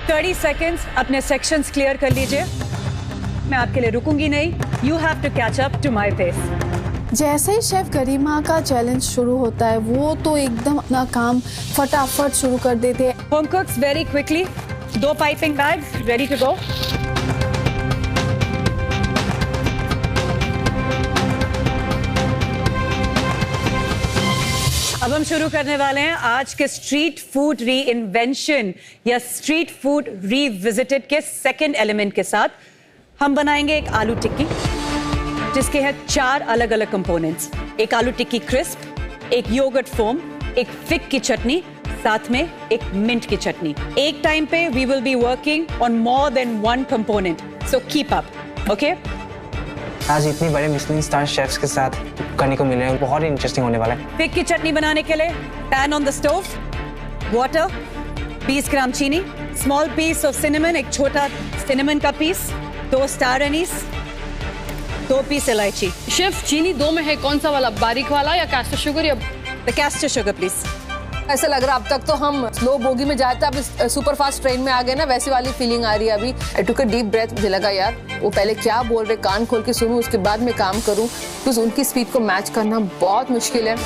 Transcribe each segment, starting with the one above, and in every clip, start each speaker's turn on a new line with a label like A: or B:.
A: 30 seconds अपने sections clear कर लीजिए। मैं आपके लिए रुकूंगी नहीं। You have to catch up to my pace.
B: जैसे ही शेफ गरिमा का चैलेंज शुरू होता है वो तो एकदम अपना काम फटाफट शुरू कर देते हैं।
A: Home cooks very quickly. 2 piping bags ready to go. अब हम शुरू करने वाले हैं आज के स्ट्रीट फूड री इन्वेंशन या स्ट्रीट फूड रीविजिटेड के सेकंड एलिमेंट के साथ। हम बनाएंगे एक आलू टिक्की जिसके हैं 4 अलग अलग कंपोनेंट्स। एक आलू टिक्की क्रिस्प, एक योगर्ट फोम, एक फिग की चटनी, साथ में एक मिंट की चटनी। एक टाइम पे we will be working on more than 1 component, so keep up, okay?
C: आज इतने बड़े मिशेलिन स्टार शेफ्स के साथ करने को मिल रहे हैं, बहुत ही इंटरेस्टिंग होने वाला है।
A: फिग की चटनी बनाने के लिए pan on the stove, water, 20 ग्राम चीनी, स्मॉल पीस ऑफ सिनेमन, एक छोटा सिनेमन का पीस, 2 स्टार एनीस, 2 पीस इलायची।
D: शेफ चीनी 2 में है, कौन सा वाला, बारीक वाला या कैस्टर शुगर? या
A: द कैस्टर शुगर प्लीज।
D: ऐसा लग रहा अब तक तो हम स्लो बोगी में जाते अब सुपर फास्ट ट्रेन में आ गए ना, वैसी वाली फीलिंग आ रही है अभी। आई टुक अ डीप ब्रेथ, मुझे लगा यार वो पहले क्या बोल रहे, कान खोल के सुनूं उसके बाद में काम करूं, क्योंकि उनकी स्पीड को मैच करना बहुत मुश्किल है।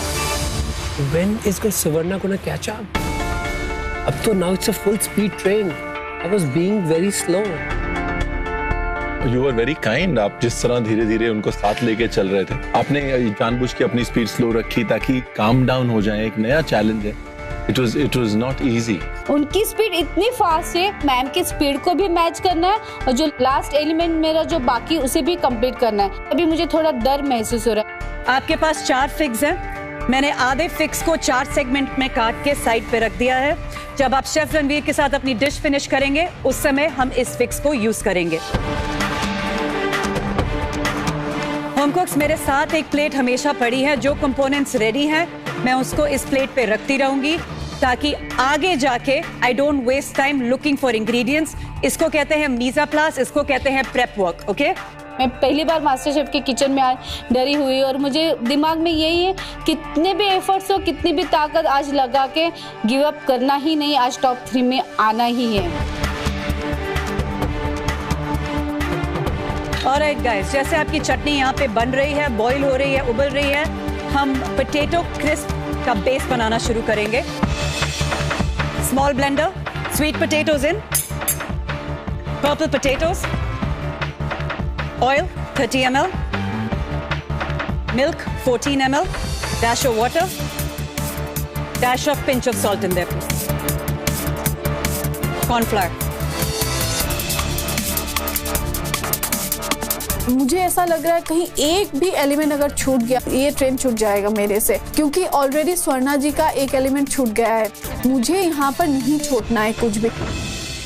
E: When is Suvarna gonna catch up? अब तो now it's a full speed train. I was being very slow.
F: You were very kind. आप जिस तरह धीरे-धीरे उनको साथ लेके चल रहे थे, आपने जानबूझ के अपनी स्पीड स्लो रखी ताकि काम डाउन हो जाए। एक नया चैलेंज है। It was not easy.
G: उनकी स्पीड इतनी फास्ट है, मैम की स्पीड को भी मैच करना है और जो लास्ट एलिमेंट मेरा जो बाकी उसे भी कंप्लीट करना है। अभी मुझे थोड़ा डर महसूस हो रहा है।
A: आपके पास 4 फिग्स हैं। मैंने आधे फिग्स को 4 सेगमेंट में काट के साइड पे रख दिया है। जब आप शेफ रणवीर के साथ अपनी डिश फिनिश करेंगे उस समय हम इस फिग्स को यूज करेंगे। होम कुक्स, मेरे साथ एक प्लेट हमेशा पड़ी है। जो कंपोनेंट्स रेडी हैं मैं उसको इस प्लेट पे रखती रहूंगी ताकि आगे जाके I don't waste time looking for ingredients. इसको कहते हैं मीज़ा प्लास, इसको कहते हैं प्रेप वर्क, ओके?
G: मैं पहली बार मास्टर शेफ के किचन में आई, डरी हुई, और मुझे दिमाग में यही है कितने भी एफर्ट्स हो, कितनी भी ताकत आज लगा के गिव अप करना ही नहीं, आज टॉप 3 में आना ही है।
A: ऑलराइट गाइस, जैसे आपकी चटनी यहाँ पे बन रही है, बॉईल हो रही है, उबल रही है, हम पोटैटो क्रिस्प का बेस बनाना शुरू करेंगे। Small blender, sweet potatoes in, purple potatoes, oil 30 ml, milk 14 ml, dash of water, dash of pinch of salt in there, corn flour।
B: मुझे ऐसा लग रहा है कहीं एक भी एलिमेंट अगर छूट गया ये ट्रेन छूट जाएगा मेरे से, क्योंकि ऑलरेडी स्वर्णा जी का एक एलिमेंट छूट गया है। मुझे यहाँ पर नहीं छोड़ना है कुछ भी।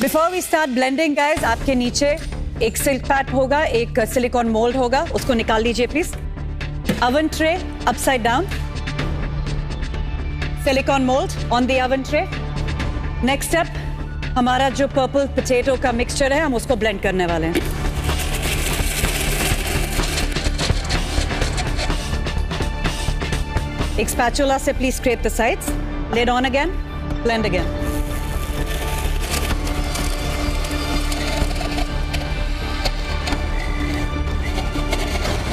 A: Before we start blending guys, आपके नीचे एक सिल्क पैड होगा, एक सिलिकॉन मोल्ड होगा, उसको निकाल लीजिए please. Oven tray upside down, silicone mould on the oven tray. Next step, हमारा जो पर्पल पोटैटो का मिक्सचर है हम उसको ब्लेंड करने वाले हैं। एक spatula से please scrape the sides. Lid on again. Blend again.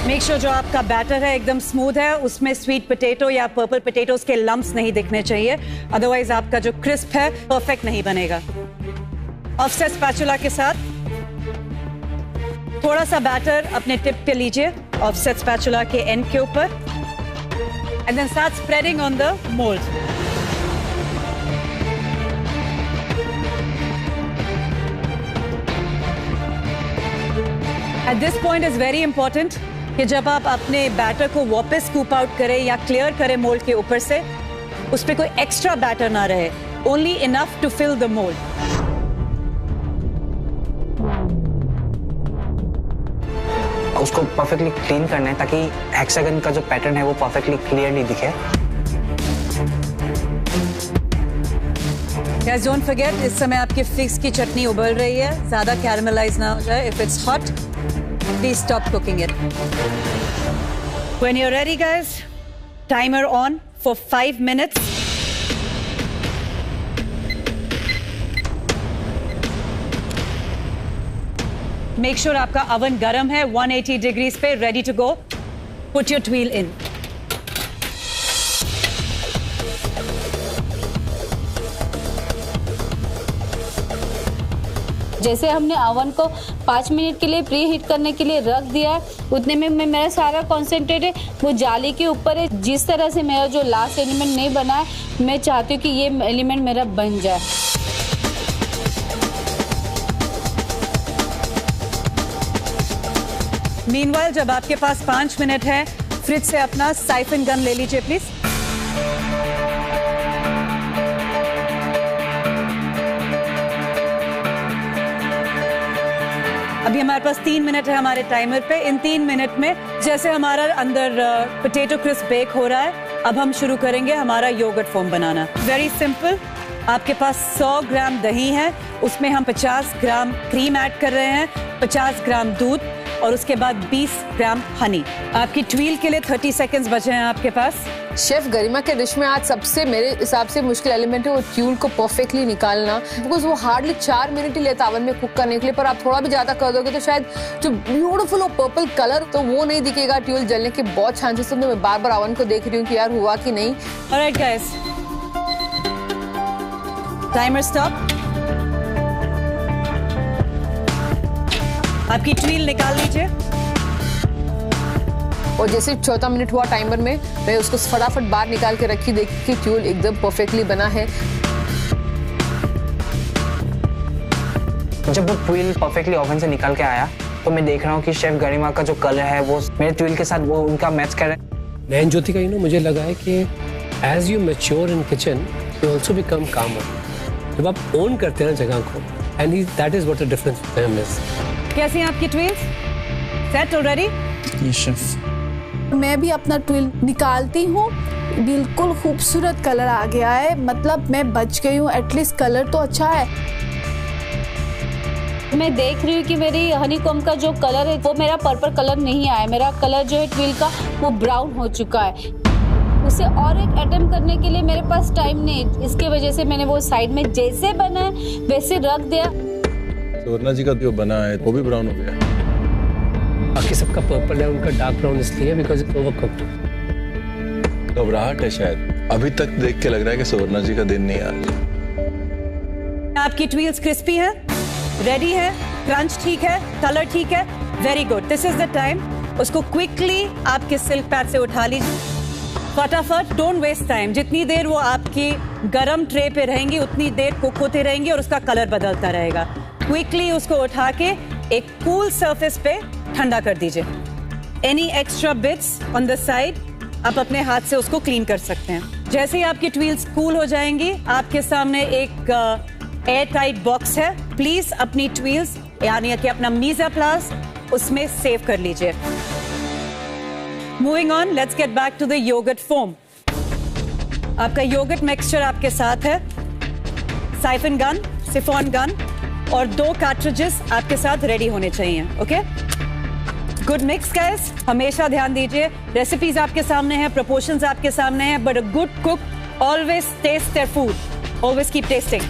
A: Make sure जो आपका बैटर है एकदम स्मूथ है, उसमें स्वीट पोटैटो या पर्पल पोटैटोज के लम्प्स नहीं दिखने चाहिए, अदरवाइज आपका जो क्रिस्प है परफेक्ट नहीं बनेगा। ऑफसेट स्पैचुला के साथ थोड़ा सा बैटर अपने टिप पे लीजिए, ऑफसेट स्पैचुला के एंड के ऊपर, and then start spreading on the mold. At this point is very important कि जब आप अपने बैटर को वापस स्कूप आउट करें या क्लियर करें मोल्ड के ऊपर से, उस पे कोई एक्स्ट्रा बैटर ना रहे, only enough to fill the mold.
C: उसको परफेक्टली क्लीन करना है ताकि हेक्सागन का जो पैटर्न है वो परफेक्टली क्लियरली दिखे।
A: Guys, don't forget, इस समय आपकी फिग्स की चटनी उबल रही है, ज्यादा कैरमलाइज ना हो जाए। If it's hot, please stop cooking it. When you're ready, guys, timer on for 5 minutes. Make sure आपका ओवन गर्म है 180 डिग्रीज पे, ready to go. Put your tuile in.
G: जैसे हमने ओवन को 5 मिनट के लिए प्री हीट करने के लिए रख दिया है, उतने में मेरा सारा कॉन्सेंट्रेट है वो जाली के ऊपर है। जिस तरह से मेरा जो लास्ट एलिमेंट नहीं बना है, मैं चाहती हूँ कि ये एलिमेंट मेरा बन जाए।
A: मीनवाइल जब आपके पास 5 मिनट है, फ्रिज से अपना साइफन गन ले लीजिए प्लीज। अभी हमारे पास 3 मिनट है हमारे टाइमर पे। इन 3 मिनट में जैसे हमारा अंदर पोटैटो क्रिस्प बेक हो रहा है, अब हम शुरू करेंगे हमारा योगर्ट फोम बनाना। Very simple. आपके पास 100 ग्राम दही है, उसमें हम 50 ग्राम क्रीम ऐड कर रहे हैं, 50 ग्राम दूध और उसके बाद 20 ग्राम हनी। आपकी ट्वील के लिए 30 सेकेंड्स बचे हैं आपके पास।
D: शेफ गरिमा के डिश में आज सबसे मेरे हिसाब से मुश्किल एलिमेंट है वो ट्यूल को परफेक्टली निकालना, बिकॉज वो हार्डली 4 मिनट ही लेता ओवन में कुक करने के लिए। पर आप थोड़ा भी ज्यादा कर दोगे तो शायद जो ब्यूटीफुल और पर्पल कलर तो वो नहीं दिखेगा। ट्यूल जलने के बहुत चांसेस हैं। मैं बार बार ओवन को देख रही हूँ कि यार हुआ कि नहीं।
A: Alright guys, timer stop. आपकी ट्वील निकाल लीजिए।
D: और जैसे 4था मिनट हुआ टाइमर में, मैं उसको फटाफट बाहर निकाल के रखी, देखी कि ट्यूल एकदम परफेक्टली बना है।
C: जब वो ट्वील परफेक्टली ओवन से निकल के आया तो मैं देख रहा हूँ कि शेफ गरिमा का जो कलर है वो मेरे ट्वील के साथ वो उनका मैच कर रहा है।
E: नयन ज्योति का मुझे लगा है कि as you mature in kitchen you also become calmer. जब आप ओन करते हैं ना जगह को, and that is what the difference with him is.
A: कैसी हैं आपकी tuiles? Set already?
C: Yes chef.
B: मैं भी अपना ट्विल निकालती हूँ। बिल्कुल खूबसूरत कलर आ गया है, मतलब मैं बच गई हूँ। एटलीस्ट कलर तो अच्छा है।
G: मैं देख रही हूँ कि मेरी हनीकॉम्ब का जो कलर है वो मेरा पर्पल कलर नहीं आया। मेरा कलर जो है ट्विल का वो ब्राउन हो चुका है। उसे और एक अटेम्प्ट करने के लिए मेरे पास टाइम नहीं, इसके वजह से मैंने वो साइड में जैसे बना है वैसे रख दिया।
F: सुवर्णा जी का जो बना है वो भी ब्राउन हो गया।
E: बाकी सबका पर्पल है, उनका डार्क ब्राउन इसलिए बिकॉज इट ओवरकुक्ड।
F: घबराहट है शायद। अभी तक देख के लग रहा है कि सुवर्णा जी का दिन नहीं आज।
A: आपकी ट्वील्स क्रिस्पी हैं, रेडी है, क्रंच ठीक है, कलर ठीक है। Very good. This is the time. उसको क्विकली आपके सिल्क पैड से उठा लीजिए फटाफट। Don't waste time. जितनी देर वो आपकी गरम ट्रे पे रहेंगी उतनी देर कुक होते रहेंगी और उसका कलर बदलता रहेगा। क्विकली उसको उठा के एक कूल सरफेस पे ठंडा कर दीजिए। Any extra beads on the side आप अपने हाथ से उसको क्लीन कर सकते हैं। जैसे ही आपकी ट्वील्स कूल हो जाएंगी, आपके सामने एक एयर टाइट बॉक्स है। प्लीज अपनी ट्वील्स यानी कि अपना मीजा प्लास उसमें सेव कर लीजिए। Moving on, let's get back to the yogurt foam. आपका योगर्ट मिक्सचर आपके साथ है। साइफन गन, सिफॉन गन और 2 कार्ट्रिजेस आपके साथ रेडी होने चाहिए। Okay, good mix guys. हमेशा ध्यान दीजिए, रेसिपीज आपके सामने हैं, प्रोपोर्शंस आपके सामने हैं, but a good cook always taste their food, always keep tasting.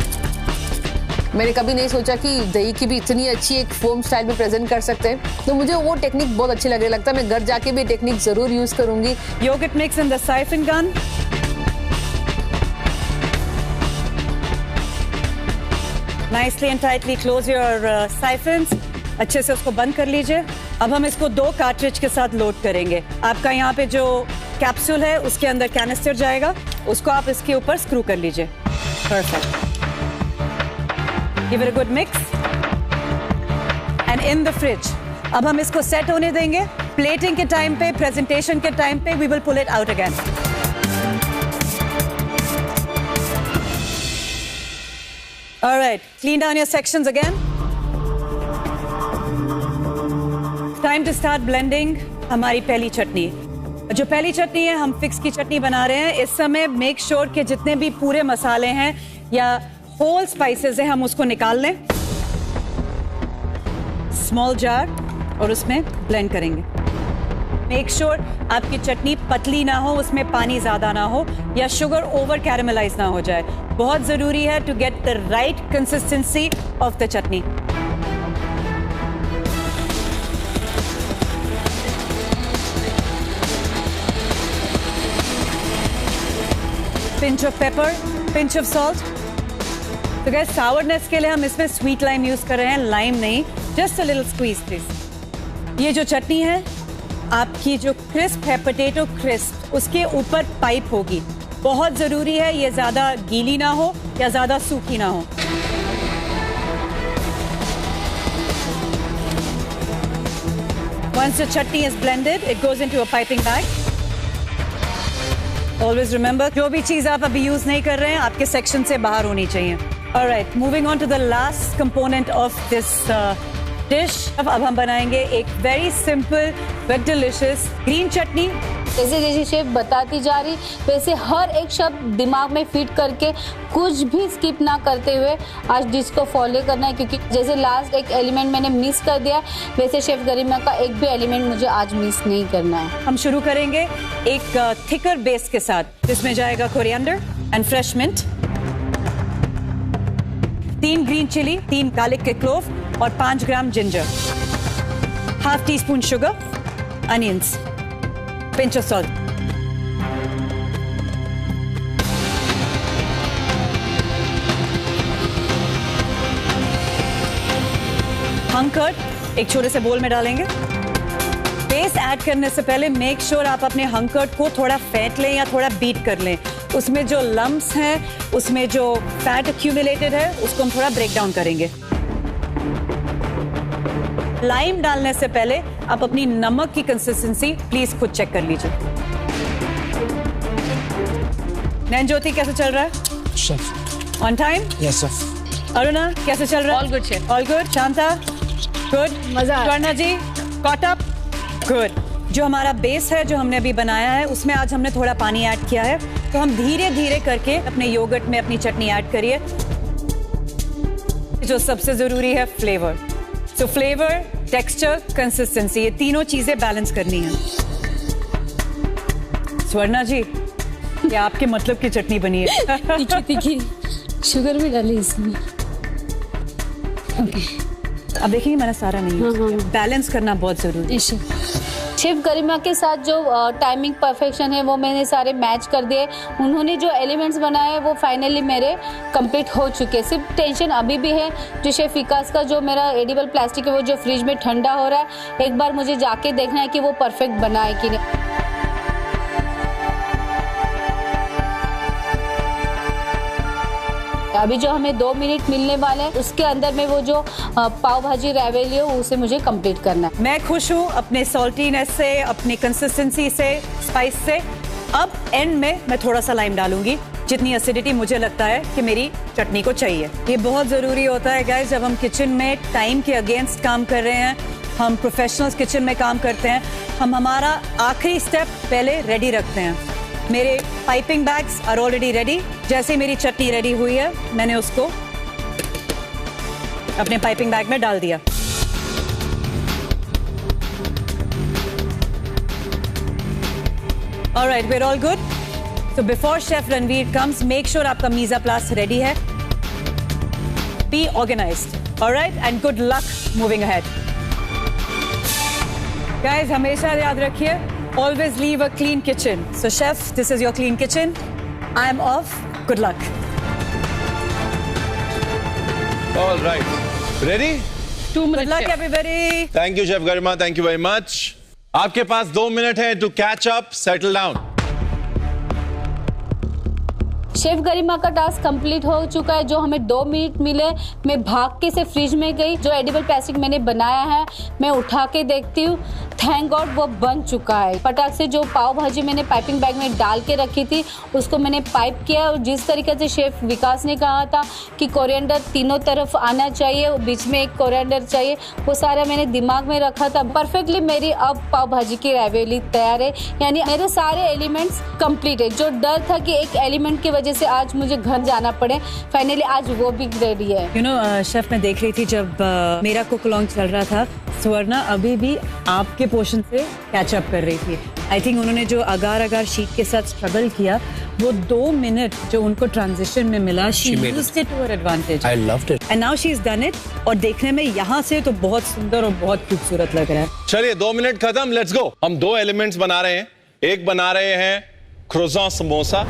D: मैंने कभी नहीं सोचा कि दही की भी इतनी अच्छी एक फोम स्टाइल में प्रेजेंट कर सकते हैं, तो मुझे वो टेक्निक बहुत अच्छी लगने लगता है। मैं घर जाके भी टेक्निक जरूर यूज करूंगी।
A: Yogurt mix in the siphon gun. Nicely and tightly close your siphons. अच्छे से उसको बंद कर लीजिए। अब हम इसको 2 कार्ट्रिज के साथ लोड करेंगे। आपका यहाँ पे जो कैप्सूल है उसके अंदर कैनिस्टर जाएगा, उसको आप इसके ऊपर स्क्रू कर लीजिए। Perfect. Give it a good mix. And in the fridge. अब हम इसको सेट होने देंगे। प्लेटिंग के टाइम पे, प्रेजेंटेशन के टाइम पे we will pull it out again. All right, clean down your sections again. Time to start blending हमारी पहली चटनी। जो पहली चटनी है, हम फिक्स की चटनी बना रहे हैं। इस समय मेक श्योर कि जितने भी पूरे मसाले हैं या होल स्पाइसेस हैं हम उसको निकाल लें। स्मॉल जार और उसमें ब्लेंड करेंगे। मेक श्योर आपकी चटनी पतली ना हो, उसमें पानी ज्यादा ना हो या शुगर ओवर कैरेमलाइज ना हो जाए। बहुत जरूरी है to get the right consistency of the chutney. pinch of pepper, pinch of salt. तो guys, sourness के लिए हम इसमें sweet lime यूज कर रहे हैं, lime नहीं. Just a little squeeze, please. ये जो चटनी है, आपकी जो crisp है, potato crisp, उसके ऊपर पाइप होगी. बहुत जरूरी है ये ज्यादा गीली ना हो या ज्यादा सूखी ना हो. Once the chutney is blended, it goes into a piping bag. Always remember, जो भी चीज आप अभी यूज नहीं कर रहे हैं, आपके सेक्शन से बाहर होनी चाहिए. All right, moving on to the last component of this dish. अब हम बनाएंगे एक very simple but delicious green chutney.
G: जैसे जैसे शेफ बताती जा रही वैसे हर एक शब्द दिमाग में फिट करके कुछ भी स्किप ना करते हुए आज डिश को फॉलो करना है, क्योंकि जैसे लास्ट एक एलिमेंट मैंने मिस कर दिया वैसे शेफ गरिमा का एक भी एलिमेंट मुझे आज मिस नहीं करना है.
A: हम शुरू करेंगे एक थिकर बेस के साथ, जिसमें जाएगा coriander and fresh mint, 3 green chilli, 3 garlic के क्लोव और 5 gram ginger, ½ teaspoon sugar, onions, pinch of salt. Hung curd एक छोटे से बोल में डालेंगे. बेस ऐड करने से पहले मेक श्योर आप अपने हंग कर्ड को थोड़ा फेंट लें या थोड़ा बीट कर लें. उसमें जो लम्प्स हैं, उसमें जो फैट एक्यूमुलेटेड है, उसको हम थोड़ा ब्रेक डाउन करेंगे. लाइम डालने से पहले आप अपनी नमक की कंसिस्टेंसी प्लीज खुद चेक कर लीजिए. नैन ज्योति कैसे चल रहा है?
C: Chef.
A: On time?
C: Yes chef.
A: Aruna कैसे चल रहा है?
D: All good, chef.
A: All good. Shanta good.
B: मजा.
A: स्वर्णा जी कॉट अप. गुड. जो हमारा बेस है जो हमने अभी बनाया है, उसमें आज हमने थोड़ा पानी ऐड किया है, तो हम धीरे धीरे करके अपने योगर्ट में अपनी चटनी ऐड करिए. जो सबसे जरूरी है flavour. So flavor, texture, consistency, ये तीनों चीजें बैलेंस करनी है. स्वर्णा जी, ये आपके मतलब की चटनी बनी है.
G: तीखी तीखी शुगर भी डाली इसमें. ओके,
A: अब देखिए मैंने सारा नहीं, बैलेंस करना बहुत जरूरी है.
G: शेफ गरिमा के साथ जो टाइमिंग परफेक्शन है वो मैंने सारे मैच कर दिए. उन्होंने जो एलिमेंट्स बनाए वो फाइनली मेरे कंप्लीट हो चुके. सिर्फ टेंशन अभी भी है जो शेफ विकास का जो मेरा एडिबल प्लास्टिक है वो जो फ्रिज में ठंडा हो रहा है, एक बार मुझे जाके देखना है कि वो परफेक्ट बना है कि नहीं. अभी जो हमें 2 मिनट मिलने वाले हैं उसके अंदर में वो जो पाव भाजी रैवेली है उसे मुझे कंप्लीट करना है.
A: मैं खुश हूँ अपने सॉल्टीनेस से, अपनी कंसिस्टेंसी से, स्पाइस से. अब एंड में मैं थोड़ा सा लाइम डालूंगी, जितनी एसिडिटी मुझे लगता है कि मेरी चटनी को चाहिए. ये बहुत जरूरी होता है गाइस, जब हम किचन में टाइम के अगेंस्ट काम कर रहे हैं, हम प्रोफेशनल्स किचन में काम करते हैं, हम हमारा आखिरी स्टेप पहले रेडी रखते हैं. मेरे piping bags are already ready. जैसे ही मेरी चटनी रेडी हुई है, मैंने उसको अपने पाइपिंग बैग में डाल दिया. Alright, we're all good. So before Chef Ranveer comes, make sure आपका मीज़ा प्लास रेडी है. Be organized. Alright, and good luck moving ahead. Guys, हमेशा याद रखिए, always leave a clean kitchen. So chef, this is your clean kitchen. I am off. Good luck.
F: All right. Ready?
D: 2
A: Good
D: minutes.
A: luck everybody.
F: Thank you, Chef Garima. Thank you very much. आपके पास 2 minute है to catch up, settle down.
G: Chef Garima का task complete हो चुका है. जो हमें 2 minute मिले, मैं भाग के से फ्रिज में गई. जो एडिबल प्लास्टिक मैंने बनाया है मैं उठा के देखती हूँ, थैंक गॉड वो बन चुका है. फटाक से जो पाव भाजी मैंने पाइपिंग बैग में डाल के रखी थी उसको मैंने पाइप किया. और जिस तरीके से शेफ विकास ने कहा था कि कोरिएंडर तीनों तरफ आना चाहिए, बीच में एक कोरिएंडर चाहिए, वो सारा मैंने दिमाग में रखा था. परफेक्टली मेरी अब पाव भाजी की रैवियोली तैयार है. यानी मेरे सारे एलिमेंट्स कंप्लीट है. जो डर था कि एक एलिमेंट की वजह से आज मुझे घर जाना पड़े, फाइनली आज वो भी रेडी है.
A: You know, शेफ मैं देख रही थी जब मेरा कुक लॉन्ग चल रहा था, स्वर्णा अभी भी आपके पोर्शन से कैच अप कर रही थी. आई थिंक उन्होंने जो अगार शीट के साथ स्ट्रगल किया, वो 2 मिनट जो उनको ट्रांजिशन में मिला, she used it to her advantage.
E: I loved it.
A: And now she's done it. और देखने में यहाँ से तो बहुत सुंदर और बहुत खूबसूरत लग रहा है.
F: चलिए 2 मिनट खत्म, लेट्स गो. हम 2 एलिमेंट्स बना रहे हैं. एक बना रहे हैं क्रोज़ॉन समोसा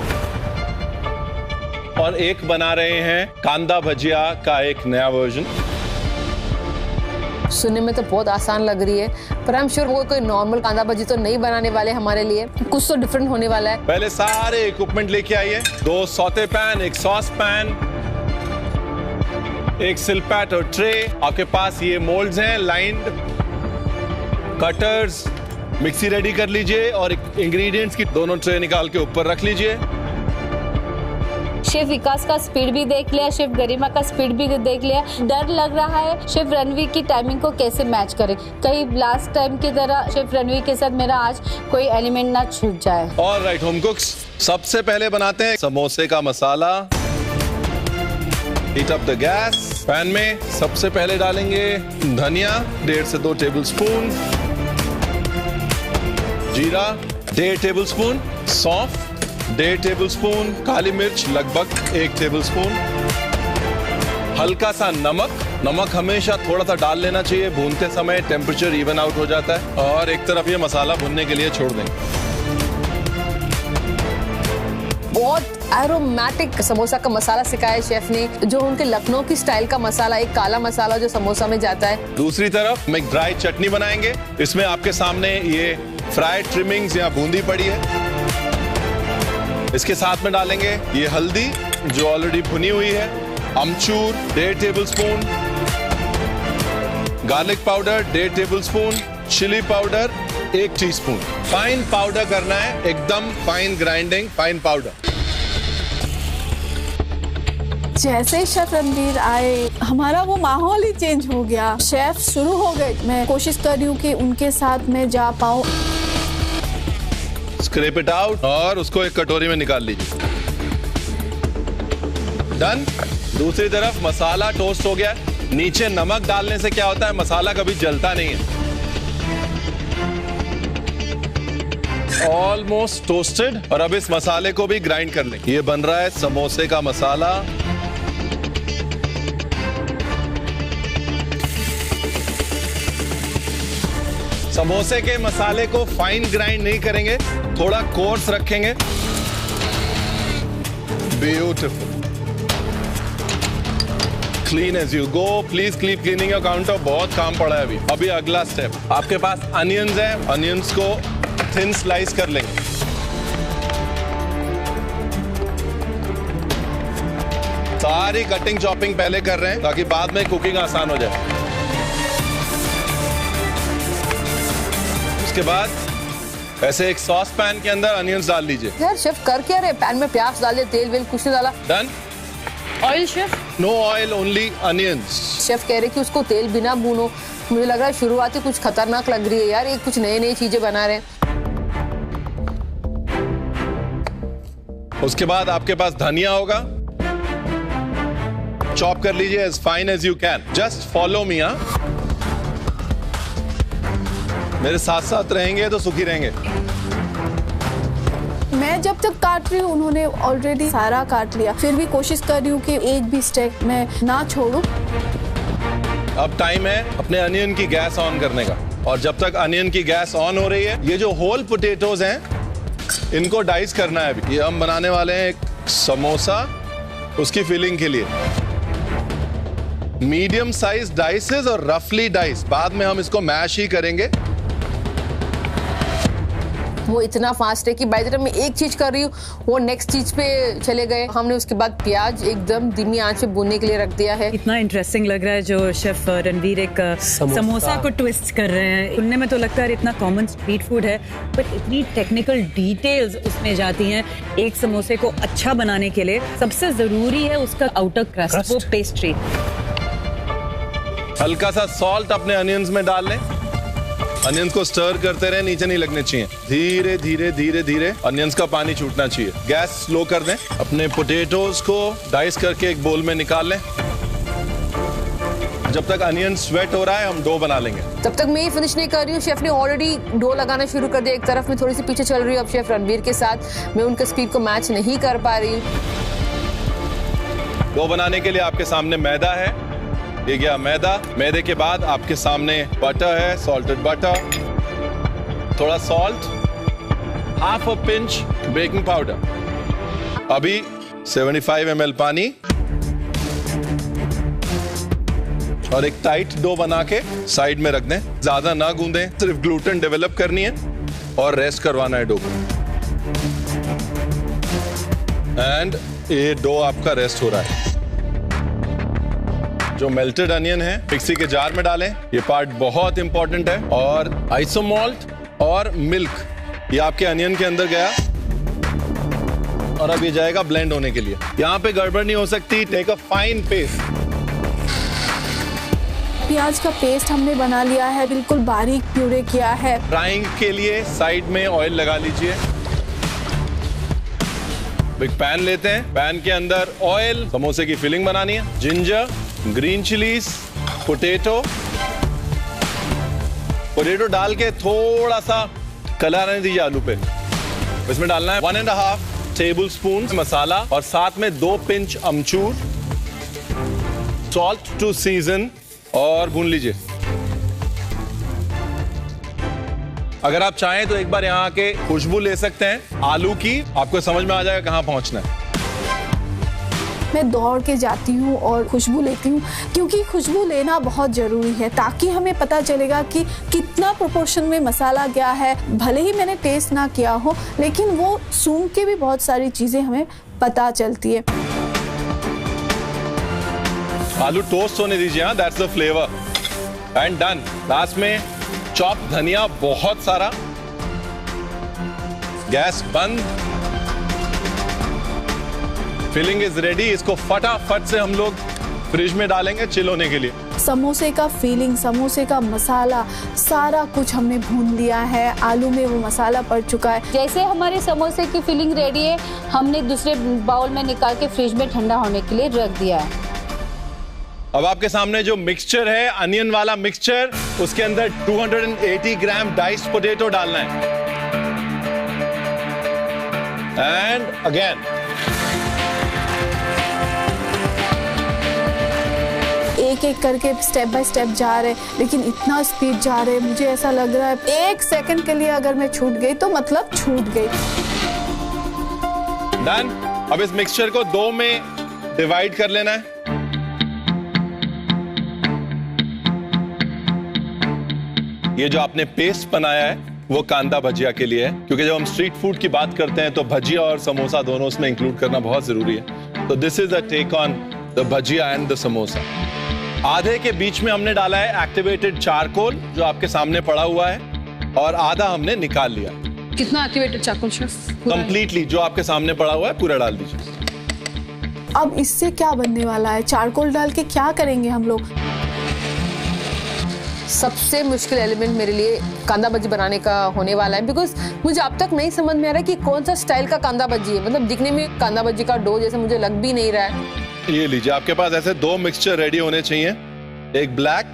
F: और एक बना रहे हैं कांदा भजिया का एक नया वर्जन।
D: सुनने में तो बहुत आसान लग रही है, पर आई एम श्योर वो कोई नॉर्मल कांदा भजी तो नहीं बनाने वाले हमारे लिए, कुछ तो डिफरेंट होने वाला है।
F: पहले सारे इक्विपमेंट लेके आइए। 2 सौते पैन, 1 सॉस पैन, 1 सिलपैट और ट्रे। आपके पास ये मोल्ड्स हैं, लाइन्ड कटर्स। मिक्सी रेडी कर लीजिए और इंग्रेडिएंट्स की दोनों ट्रे निकाल के ऊपर रख लीजिए।
G: शेफ विकास का स्पीड भी देख लिया, शेफ गरिमा का स्पीड भी देख लिया। डर लग रहा है शेफ रणवीर की टाइमिंग को कैसे मैच करें, कहीं लास्ट टाइम की तरह शेफ रणवीर के साथ मेरा आज कोई एलिमेंट ना छूट जाए।
F: ऑलराइट होम कुक्स, सबसे पहले बनाते हैं समोसे का मसाला। Heat up the gas. Pan में सबसे पहले डालेंगे धनिया 1.5 से 2 टेबलस्पून, जीरा 1.5 टेबलस्पून, सौंफ 1.5 टेबलस्पून, काली मिर्च लगभग 1 टेबलस्पून, हल्का सा नमक। नमक हमेशा थोड़ा सा डाल लेना चाहिए, भूनते समय टेम्परेचर इवन आउट हो जाता है। और एक तरफ ये मसाला भुनने के लिए छोड़ देंगे।
D: बहुत एरोमेटिक समोसा का मसाला सिखाया शेफ ने, जो उनके लखनऊ की स्टाइल का मसाला, एक काला मसाला जो समोसा में जाता है।
F: दूसरी तरफ हम एक ड्राई चटनी बनाएंगे। इसमें आपके सामने ये फ्राइड ट्रिमिंग्स या बूंदी पड़ी है। इसके साथ में डालेंगे ये हल्दी जो ऑलरेडी भुनी हुई है, अमचूर 1.5 tablespoon, garlic powder 1.5 tablespoon, chilli powder 1 teaspoon. Fine powder करना है, एकदम फाइन ग्राइंडिंग, फाइन पाउडर।
B: जैसे ही शेफ रणवीर आए हमारा वो माहौल ही चेंज हो गया। शेफ शुरू हो गए। मैं कोशिश कर रही हूँ कि उनके साथ मैं जा पाऊँ।
F: स्क्रैप इट आउट और उसको एक कटोरी में निकाल लीजिए। डन। दूसरी तरफ मसाला टोस्ट हो गया। नीचे नमक डालने से क्या होता है, मसाला कभी जलता नहीं है। Almost toasted. और अब इस मसाले को भी ग्राइंड कर लें। ये बन रहा है समोसे का मसाला। समोसे के मसाले को फाइन ग्राइंड नहीं करेंगे, थोड़ा कोर्स रखेंगे। Beautiful. Clean as you go. Please keep cleaning your counter. बहुत काम पड़ा है अभी अगला स्टेप। आपके पास अनियंस है, अनियंस को थिन स्लाइस कर लेंगे। सारी कटिंग चॉपिंग पहले कर रहे हैं ताकि बाद में कुकिंग आसान हो जाए। उसके बाद ऐसे एक सॉस पैन के अंदर अनियंस डाल लीजिए।
D: यार शेफ कर क्या रहे, पैन में प्याज डाले, तेल वेल कुछ नहीं डाला।
F: Done.
G: Oil chef?
F: No oil, only onions.
D: Chef कह रहे कि उसको तेल बिना भूनो। मुझे लग रहा है शुरुआती कुछ खतरनाक लग रही है यार, ये कुछ नई चीजें बना रहे हैं।
F: उसके बाद आपके पास धनिया होगा, चॉप कर लीजिए as fine as you can. Just follow me. मेरे साथ साथ रहेंगे तो सुखी रहेंगे।
B: मैं जब तक काट रही हूँ उन्होंने ऑलरेडी सारा काट लिया, फिर भी कोशिश कर रही हूँ कि एक भी स्टेप मैं ना छोड़ूं।
F: अब टाइम है अपने अनियन की गैस ऑन करने का। और जब तक अनियन की गैस ऑन हो रही है, ये जो होल पोटैटोज हैं इनको डाइस करना है अभी। ये हम बनाने वाले हैं एक समोसा, उसकी फिलिंग के लिए मीडियम साइज डाइसेस और रफली डाइस। बाद में हम इसको मैश ही करेंगे।
D: वो इतना फास्ट है कि बाय द टाइम मैं एक चीज कर रही हूँ वो नेक्स्ट चीज पे चले गए। हमने उसके बाद प्याज एकदम धीमी आंच पे भूनने के लिए रख दिया है।
A: इतना इंटरेस्टिंग लग रहा है जो शेफ रणवीर एक समोसा को ट्विस्ट कर रहे हैं। सुनने में तो लगता है इतना कॉमन स्ट्रीट फूड है, पर इतनी टेक्निकल डिटेल्स उसमें जाती हैं। एक समोसे को अच्छा बनाने के लिए सबसे जरूरी है उसका आउटर क्रस्ट, वो पेस्ट्री।
F: हल्का सा सॉल्ट अपने अनियंस में डाल लें। अनियंस को स्टर करते रहे, नीचे नहीं लगने चाहिए। धीरे धीरे धीरे धीरे अनियंस का पानी छूटना चाहिए। गैस स्लो कर दें। अपने पोटैटोज को डाइस करके एक बोल में निकाल लें। जब तक अनियन स्वेट हो रहा है हम डो बना लेंगे।
D: तब तक मैं ये फिनिश नहीं कर रही हूँ। शेफ ने ऑलरेडी डो लगाना शुरू कर दिया। एक तरफ में थोड़ी सी पीछे चल रही हूँ अब शेफ रणवीर के साथ। मैं उनके स्पीड को मैच नहीं कर पा रही।
F: डो बनाने के लिए आपके सामने मैदा है। ये गया मैदा। मैदे के बाद आपके सामने बटर है, सॉल्टेड बटर, थोड़ा salt, half a pinch baking powder. अभी 75 ml पानी और एक टाइट डो बना के साइड में रख दें। ज्यादा ना गूंदें, सिर्फ ग्लूटेन डेवलप करनी है और रेस्ट करवाना है डो को। एंड ये डो आपका रेस्ट हो रहा है। जो मेल्टेड अनियन है मिक्सी के जार में डालें, ये पार्ट बहुत इंपॉर्टेंट है। और आइसोमॉल्ट और मिल्क ये आपके अनियन के अंदर गया और अब ये जाएगा ब्लेंड होने के लिए। यहाँ पे गड़बड़ नहीं हो सकती। Take a fine paste.
B: प्याज का पेस्ट हमने बना लिया है, बिल्कुल बारीक प्यूरे किया है।
F: फ्राइंग के लिए साइड में ऑयल लगा लीजिए। एक पैन लेते हैं, पैन के अंदर ऑयल, समोसे की फिलिंग बनानी है। जिंजर, ग्रीन चिलीज, पोटैटो डाल के थोड़ा सा कलर आने दीजिए आलू पे। इसमें डालना है 1.5 टेबलस्पून मसाला और साथ में 2 पिंच अमचूर, सॉल्ट टू सीजन और भून लीजिए। अगर आप चाहें तो एक बार यहाँ आके खुशबू ले सकते हैं आलू की, आपको समझ में आ जाएगा कहाँ पहुंचना है।
B: मैं दौड़ के जाती हूँ और खुशबू लेती हूँ, क्योंकि खुशबू लेना बहुत ज़रूरी है ताकि हमें पता चलेगा कि कितना प्रोपोर्शन में मसाला गया है। भले ही मैंने टेस्ट ना किया हो, लेकिन वो सूंघ के भी बहुत सारी चीज़ें हमें पता चलती है।
F: आलू टोस्ट होने दीजिए, हाँ, that's the flavour. And done. Last में चॉप धनिया बहुत सारा। गैस बंद। Filling is ready. इसको फटाफट से हम लोग फ्रिज में डालेंगे चिल होने के लिए।
B: समोसे का फीलिंग, समोसे का मसाला, सारा कुछ हमने भून लिया है। आलू में वो मसाला पड़ चुका है।
G: जैसे हमारे समोसे की फिलिंग रेडी है, हमने दूसरे बाउल में निकाल के फ्रिज में ठंडा होने के लिए रख दिया है।
F: अब आपके सामने जो मिक्सचर है, अनियन वाला मिक्सचर, उसके अंदर 280 ग्राम डाइस्ड पोटैटो डालना है। एंड अगेन
B: एक एक करके स्टेप बाय स्टेप जा रहे, लेकिन इतना स्पीड जा रहे, मुझे ऐसा लग रहा है 1 सेकंड के लिए अगर मैं छूट गई तो मतलब छूट गई।
F: डन। अब इस मिक्सचर को 2 में डिवाइड कर लेना है। ये जो आपने पेस्ट बनाया है वो कांदा भजिया के लिए है, क्योंकि जब हम स्ट्रीट फूड की बात करते हैं तो भजिया और समोसा दोनों उसमें इंक्लूड करना बहुत जरूरी है। तो this is a take on the bhajia and the samosa. आधे के बीच में हमने डाला है एक्टिवेटेड चारकोल, जो आपके सामने पड़ा हुआ है, और आधा हमने निकाल लिया।
D: कितना एक्टिवेटेड चारकोल शेफ?
F: कंप्लीटली जो आपके सामने पड़ा हुआ है पूरा डाल दीजिए।
B: अब इससे क्या बनने वाला है? चारकोल डाल के क्या करेंगे हम लोग?
D: सबसे मुश्किल एलिमेंट मेरे लिए कांदा भजी बनाने का होने वाला है, बिकॉज मुझे अब तक नहीं समझ में आ रहा कि कौन सा स्टाइल का कांदा भजी है। मतलब दिखने में कांदा भजी का डो जैसे मुझे लग भी नहीं रहा है।
F: ये लीजिए, आपके पास ऐसे 2 मिक्सचर रेडी होने चाहिए, एक ब्लैक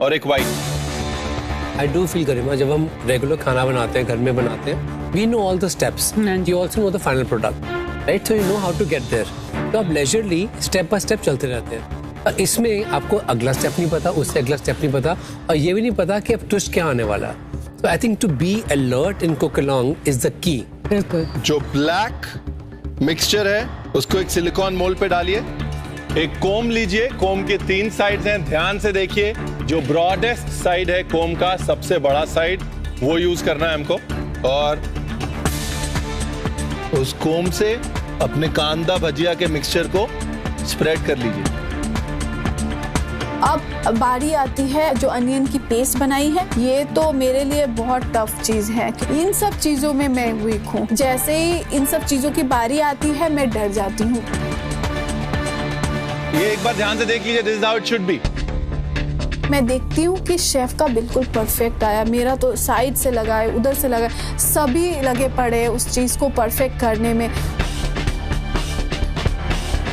F: और एक व्हाइट।
E: आई डू फील गरिमा, जब हम रेगुलर खाना बनाते हैं, घर में बनाते हैं, we know all the steps, you also know the final product, right? So you know how to get there. तो आप लेजरली स्टेप बाय स्टेप चलते रहते हैं। इसमें आपको अगला स्टेप नहीं पता, उससे अगला स्टेप नहीं पता, और ये भी नहीं पता कि अब ट्विस्ट क्या आने वाला। So I think to be alert in cook along is the key.
F: जो ब्लैक मिक्सचर है उसको एक सिलिकॉन मोल्ड पे डालिए। एक कोम लीजिए, कोम के 3 साइड्स हैं, ध्यान से देखिए। जो ब्रॉडेस्ट साइड है कोम का, सबसे बड़ा साइड, वो यूज करना है हमको। और उस कोम से अपने कांदा भजिया के मिक्सचर को स्प्रेड कर लीजिए।
B: अब बारी आती है जो अनियन की पेस्ट बनाई है। ये तो मेरे लिए बहुत टफ चीज है। इन सब चीजों में मैं वीक हूँ। जैसे ही इन सब चीजों की बारी आती है मैं डर जाती हूँ।
F: ये एक बार ध्यान से देख लीजिए, this is how it should be.
B: मैं देखती हूँ कि शेफ का बिल्कुल परफेक्ट आया, मेरा तो साइड से लगा है, उधर से लगा है, सभी लगे पड़े उस चीज को परफेक्ट करने में।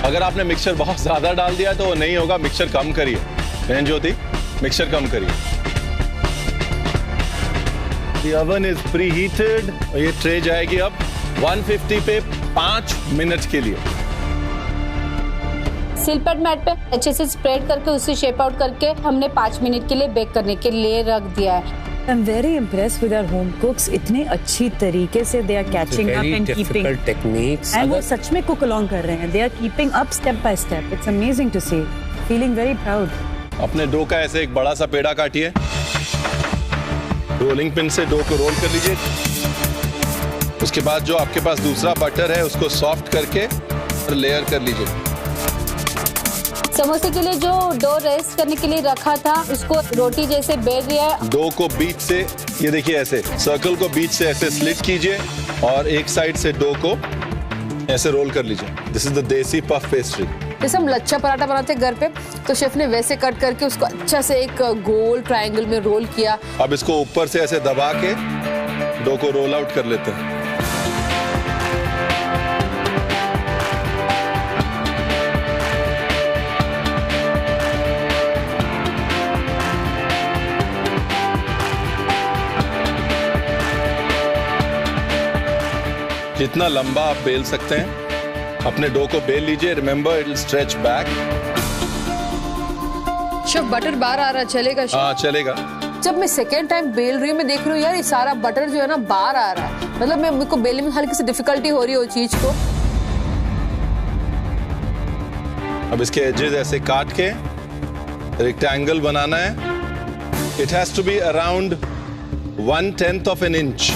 F: अगर आपने मिक्सचर बहुत ज्यादा डाल दिया तो वो नहीं होगा, मिक्सचर कम करिए। बहन ज्योति, मिक्सचर कम करिए। The oven is preheated। ये ट्रे जाएगी अब 150 पे 5 मिनट के लिए।
G: सिलपट मैट पे अच्छे से स्प्रेड करके उसे शेप आउट करके हमने 5 मिनट के लिए बेक करने के लिए रख दिया है।
A: I'm very impressed with our home cooks. इतने अच्छी तरीके से they are catching up and keeping
E: techniques.
A: And वो सच में cook along कर रहे हैं. They are keeping up step by step. It's amazing to see. Feeling very proud.
F: अपने डो का ऐसे एक बड़ा सा पेड़ा काटिए, रोलिंग पिन से डो को रोल कर लीजिए। उसके बाद जो आपके पास दूसरा बटर है उसको सॉफ्ट करके लेयर कर लीजिए।
G: समोसे के लिए जो डो रेस्ट करने के लिए रखा था उसको रोटी जैसे बेल रही है।
F: डो को बीच से, ये देखिए ऐसे सर्कल को बीच से ऐसे स्लिट कीजिए और एक साइड से डो को ऐसे रोल कर लीजिए। दिस इज द देसी पफ पेस्ट्री।
D: जैसे हम लच्छा पराठा बनाते हैं घर पे, तो शेफ ने वैसे कट करके उसको अच्छा से एक गोल ट्रायंगल में रोल किया।
F: अब इसको ऊपर से ऐसे दबा के डो को रोल आउट कर लेते हैं। जितना लंबा आप बेल सकते हैं अपने डो को बेल लीजिए। Remember it will stretch back.
D: Chef butter बाहर आ रहा, चलेगा शेफ?
F: हाँ चलेगा।
D: जब मैं सेकेंड टाइम बेल रही हूँ, मैं देख रही हूँ यार ये सारा बटर जो है ना बाहर आ रहा है। मतलब मेरे को बेलने में हल्की सी डिफिकल्टी हो रही है वो चीज को।
F: अब इसके एजेस ऐसे काट के रेक्टेंगल बनाना है। It has to be around 1/10 of an inch.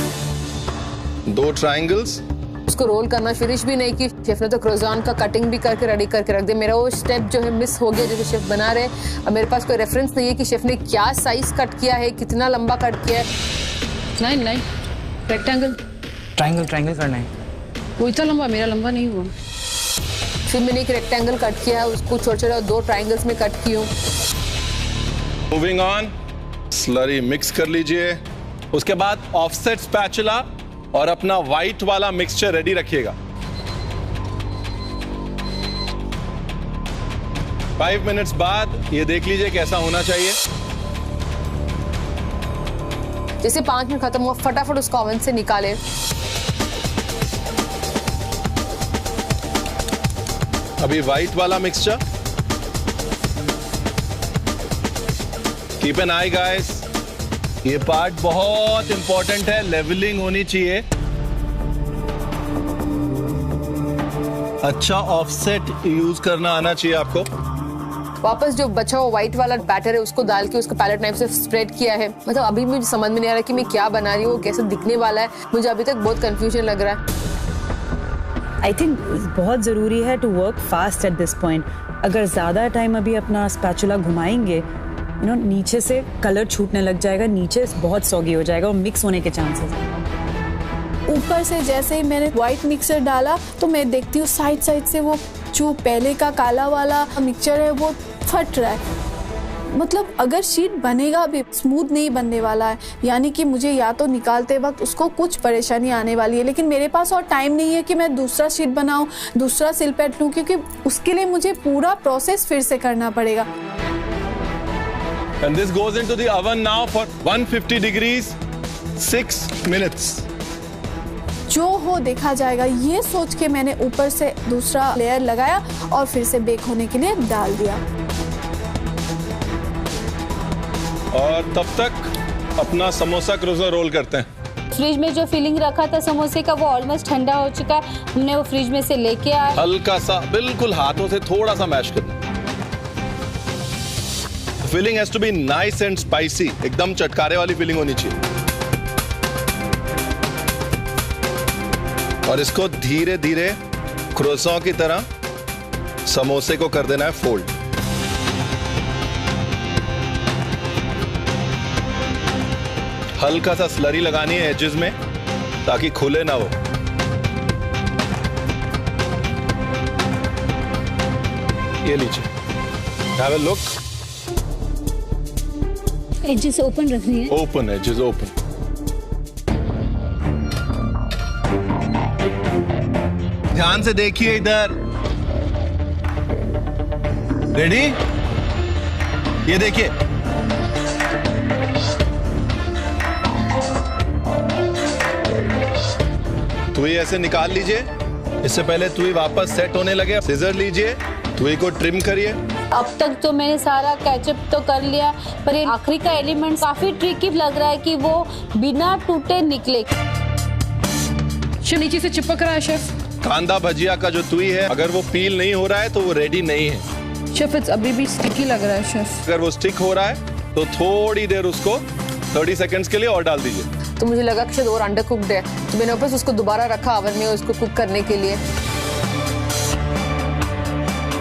F: 2 triangles.
D: उसको रोल करना फिनिश भी नहीं की शेफ ने, तो क्रोज़ॉन का कटिंग भी करके रेडी करके रख दिया। मेरा वो स्टेप जो है मिस हो गया जो शेफ बना रहे। अब मेरे पास कोई रेफरेंस नहीं है कि शेफ ने क्या साइज कट किया है, कितना लंबा कट किया है। नहीं रेक्टेंगल
C: ट्रायंगल करना है।
D: वो इतना लंबा, मेरा लंबा नहीं हुआ। फिर मैंने एक रेक्टेंगल कट किया है, उसको छोटे-छोटे 2 ट्रायंगल्स में कट की हूँ।
F: मूविंग ऑन, स्लरी मिक्स कर लीजिए। उसके बाद ऑफसेट स्पैचुला और अपना व्हाइट वाला मिक्सचर रेडी रखिएगा। 5 मिनट्स बाद ये देख लीजिए कैसा होना चाहिए।
D: जैसे 5 मिनट खत्म हुआ, फटाफट उसको ओवन से निकाले।
F: अभी व्हाइट वाला mixture. Keep an I guys, ये पार्ट बहुत इंपॉर्टेंट है। लेवलिंग होनी चाहिए। अच्छा ऑफसेट यूज करना आना चाहिए आपको।
D: वापस जो बचा हुआ व्हाइट वाला बैटर है उसको डाल के उसको पैलेट नाइफ से स्प्रेड किया है। मतलब अभी मुझे समझ में नहीं आ रहा कि मैं क्या बना रही हूँ, कैसे दिखने वाला है। मुझे अभी तक बहुत कंफ्यूजन लग रहा है।
A: आई थिंक बहुत ज़रूरी है to work fast at this point. अगर ज़्यादा टाइम अभी अपना स्पैचुला घुमाएंगे, यू नो, नीचे से कलर छूटने लग जाएगा, नीचे बहुत सॉगी हो जाएगा और मिक्स होने के चांसेस हैं।
B: ऊपर से जैसे ही मैंने व्हाइट मिक्सर डाला तो मैं देखती हूँ साइड से वो जो पहले का काला वाला मिक्सचर है वो फट रहा है। मतलब अगर शीट बनेगा भी स्मूथ नहीं बनने वाला है, यानी कि मुझे या तो निकालते वक्त उसको कुछ परेशानी आने वाली है। लेकिन मेरे पास और टाइम नहीं है कि मैं दूसरा शीट बनाऊं, दूसरा सिलपैट लूं, क्योंकि उसके लिए मुझे पूरा प्रोसेस फिर से करना पड़ेगा।
F: And this goes into the oven now for 150 degrees 6 minutes.
B: जो हो देखा जाएगा, ये सोच के मैंने ऊपर से दूसरा लेयर लगाया और फिर से बेक होने के लिए डाल दिया।
F: और तब तक अपना समोसा क्रोज़ो रोल करते हैं।
G: फ्रिज में जो फिलिंग रखा था समोसे का वो ऑलमोस्ट ठंडा हो चुका है। हमने वो फ्रिज में से लेके आए।
F: हल्का सा बिल्कुल हाथों से थोड़ा सा मैश करना। Filling has to be nice and spicy. एकदम चटकारे वाली फिलिंग होनी चाहिए। और इसको धीरे धीरे क्रोसॉन की तरह समोसे को कर देना है फोल्ड। हल्का सा स्लरी लगानी है एजेस में ताकि खुले ना हो। ये लीजिए, have a look.
G: Edges open रखनी है।
F: Open edges open. ध्यान से देखिए इधर। रेडी? ये देखिए, तुई ऐसे निकाल लीजिए। इससे पहले तुई वापस सेट होने लगे, सिजर लीजिए,
H: ट्वी को ट्रिम करिए।
G: अब तक तो मैंने सारा कैचअप तो कर लिया, पर ये आखिरी का एलिमेंट काफी ट्रिकी लग रहा है कि वो बिना टूटे निकले।
D: नीचे से चिपक रहा है शेफ।
H: कांदा भजिया का जो ट्वी है, अगर वो पील नहीं हो रहा है तो वो रेडी नहीं है।
D: शेफ अभी भी स्टिकी लग रहा है शेफ।
H: अगर वो स्टिक हो रहा है तो थोड़ी देर उसको 30 सेकंड्स के लिए और डाल दीजिए।
D: तो मुझे लगा कि शायद और अंडर कुक्ड है, तो मैंने वापस उसको दोबारा रखा ओवन में उसको कुक करने के लिए।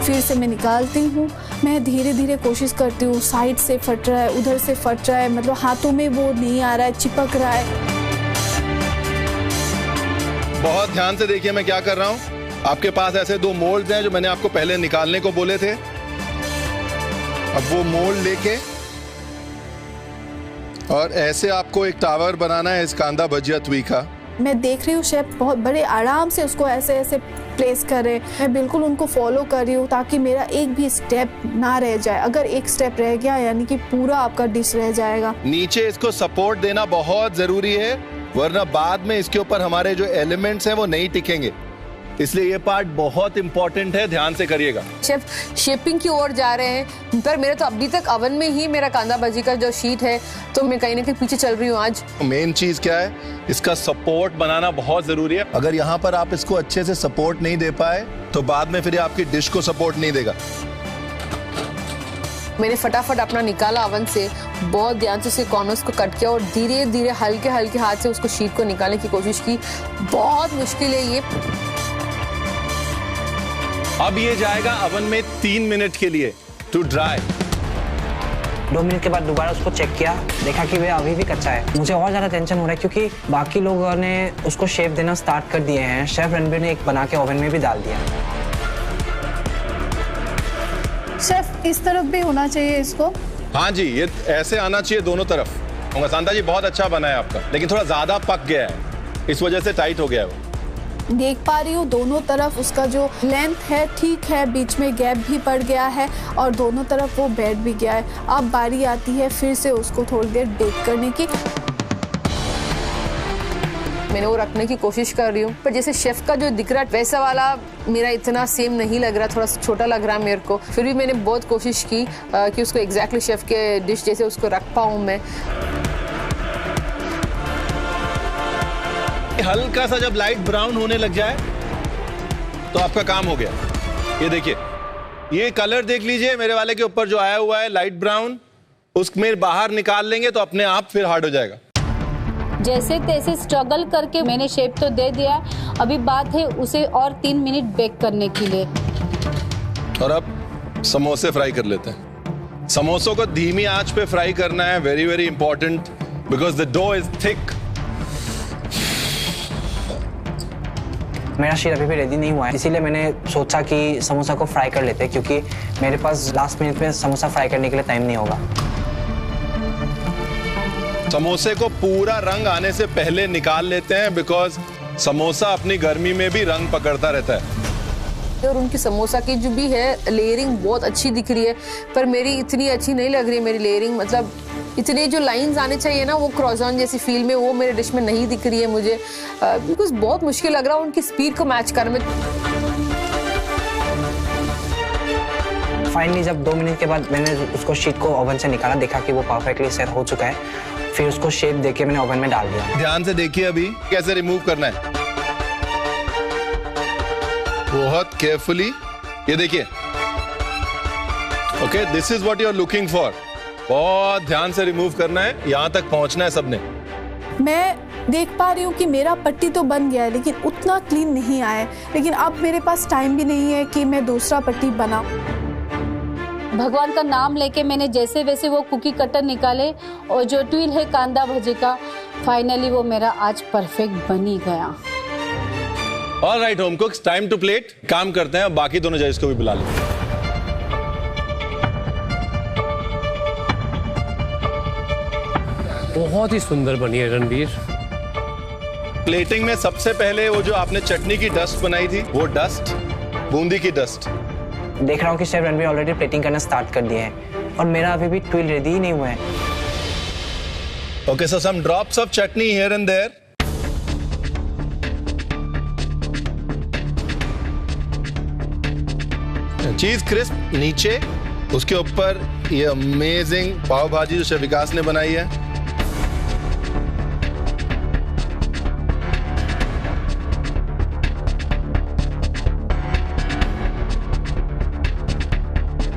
B: फिर से मैं निकालती हूँ। मैं धीरे धीरे कोशिश करती हूँ, साइड से फट रहा है, उधर से फट रहा है, मतलब हाथों में वो नहीं आ रहा है, चिपक रहा है।
H: बहुत ध्यान से देखिए मैं क्या कर रहा हूँ। आपके पास ऐसे 2 मोल्ड्स हैं जो मैंने आपको पहले निकालने को बोले थे। अब वो मोल्ड लेके और ऐसे आपको एक टावर बनाना है इस कांदा भजिया ट्वी का।
B: मैं देख रही हूँ शेफ बहुत बड़े आराम से उसको ऐसे ऐसे प्लेस कर रहे हैं। मैं बिल्कुल उनको फॉलो कर रही हूँ ताकि मेरा एक भी स्टेप ना रह जाए। अगर एक स्टेप रह गया यानी कि पूरा आपका डिश रह जाएगा।
H: नीचे इसको सपोर्ट देना बहुत जरूरी है, वरना बाद में इसके ऊपर हमारे जो एलिमेंट्स हैं वो नहीं टिकेंगे। इसलिए ये पार्ट बहुत इंपॉर्टेंट है, ध्यान से करिएगा।
D: शेफ शेपिंग की ओर जा रहे हैं, पर मेरा तो अभी तक ओवन में ही मेरा कांदा भाजी का जो शीट है, तो मैं कहीं ना कहीं पीछे चल रही हूँ आज।
H: मेन चीज क्या है, इसका सपोर्ट बनाना बहुत जरूरी है। अगर यहाँ पर आप इसको अच्छे से सपोर्ट नहीं दे पाए तो बाद में फिर आपकी डिश को सपोर्ट नहीं देगा।
D: मैंने फटाफट अपना निकाला ओवन से, बहुत ध्यान से उसके कॉर्नर्स को कट किया और धीरे धीरे हल्के हल्के हाथ से उसको शीट को निकालने की कोशिश की। बहुत मुश्किल है ये।
H: अब ये जाएगा ओवन में 3 मिनट के लिए टू ड्राई।
C: 2 मिनट के बाद दोबारा उसको चेक किया, देखा कि वह अभी भी कच्चा है। मुझे और ज़्यादा टेंशन हो रहा है क्योंकि बाकी लोगों ने उसको शेप देना स्टार्ट कर दिए हैं। शेफ रणबीर ने एक बना के ओवन में भी डाल दिया।
B: शेफ इस तरफ भी होना चाहिए इसको।
H: हाँ जी, ये ऐसे आना चाहिए दोनों तरफ। शांता जी बहुत अच्छा बना है आपका, लेकिन थोड़ा ज्यादा पक गया है, इस वजह से टाइट हो गया है वो।
B: देख पा रही हूँ दोनों तरफ उसका जो लेंथ है ठीक है, बीच में गैप भी पड़ गया है और दोनों तरफ वो बैठ भी गया है। अब बारी आती है फिर से उसको थोड़ी देर बेक करने की।
D: मैंने वो रखने की कोशिश कर रही हूँ, पर जैसे शेफ का जो दिख रहा है वैसा वाला मेरा इतना सेम नहीं लग रहा, थोड़ा छोटा लग रहा है मेरे को। फिर भी मैंने बहुत कोशिश की कि उसको एग्जैक्टली शेफ के डिश जैसे उसको रख पाऊँ मैं।
H: हल्का सा जब लाइट ब्राउन होने लग जाए तो आपका काम हो गया। ये देखिए, ये कलर देख लीजिए मेरे वाले के ऊपर जो आया हुआ है लाइट ब्राउन, उसमें बाहर निकाल लेंगे तो अपने आप फिर हार्ड हो जाएगा।
G: जैसे तैसे स्ट्रगल करके मैंने शेप तो दे दिया, अभी बात है उसे और 3 मिनट बेक करने के लिए।
H: और अब समोसे फ्राई कर लेते हैं। समोसों को धीमी आंच पे फ्राई करना है, very very important, because the dough is thick.
C: मेरा शीट अभी भी रेडी नहीं हुआ है, इसीलिए मैंने सोचा कि समोसा को फ्राई कर लेते हैं, क्योंकि मेरे पास लास्ट मिनट में समोसा फ्राई करने के लिए टाइम नहीं होगा।
H: समोसे को पूरा रंग आने से पहले निकाल लेते हैं, बिकॉज समोसा अपनी गर्मी में भी रंग पकड़ता रहता है।
D: और उनकी समोसा की जो भी है लेयरिंग बहुत अच्छी दिख रही है, पर मेरी इतनी अच्छी नहीं लग रही है मेरी लेयरिंग। मतलब इतने जो लाइंस आने चाहिए ना वो क्रॉसॉन जैसी फील में, वो मेरे डिश में नहीं दिख रही है मुझे, बिकॉज बहुत मुश्किल लग रहा है उनकी स्पीड को मैच करने में।
C: फाइनली जब 2 मिनट के बाद मैंने उसको शीट को ओवन से निकाला, देखा कि वो परफेक्टली सेट हो चुका है, फिर उसको शेप देके मैंने ओवन में डाल दिया।
H: ध्यान से देखिए अभी कैसे रिमूव करना है, बहुत केयरफुली। ये देखिए, okay, this is what you are looking for. बहुत ध्यान से रिमूव करना है, यहां तक पहुंचना है सबने।
B: मैं देख पा रही हूँ कि मेरा पट्टी तो बन गया है लेकिन उतना क्लीन नहीं आया है, लेकिन अब मेरे पास टाइम भी नहीं है कि मैं दूसरा पट्टी बनाऊं।
G: भगवान का नाम लेके मैंने जैसे वैसे वो कुकी कटर निकाले और जो ट्विल है कांदा भजी का, फाइनली वो मेरा आज परफेक्ट बन ही गया।
H: Alright home cooks, time to plate. काम करते हैं, बाकी दोनों जजेस को भी बुला लें।
E: बहुत ही सुंदर बनी है रणबीर।
H: प्लेटिंग में सबसे पहले वो जो आपने चटनी की डस्ट बनाई थी, वो डस्ट, बूंदी की डस्ट।
C: देख रहा हूँ कि शेफ रणबीर ऑलरेडी प्लेटिंग करना स्टार्ट कर दिए हैं और मेरा अभी भी ट्विल रेडी ही नहीं हुआ है।
H: Okay, so some drops of chutney here and there. Cheese crisp नीचे, उसके ऊपर ये अमेजिंग पाव भाजी जो शेफ विकास ने बनाई है।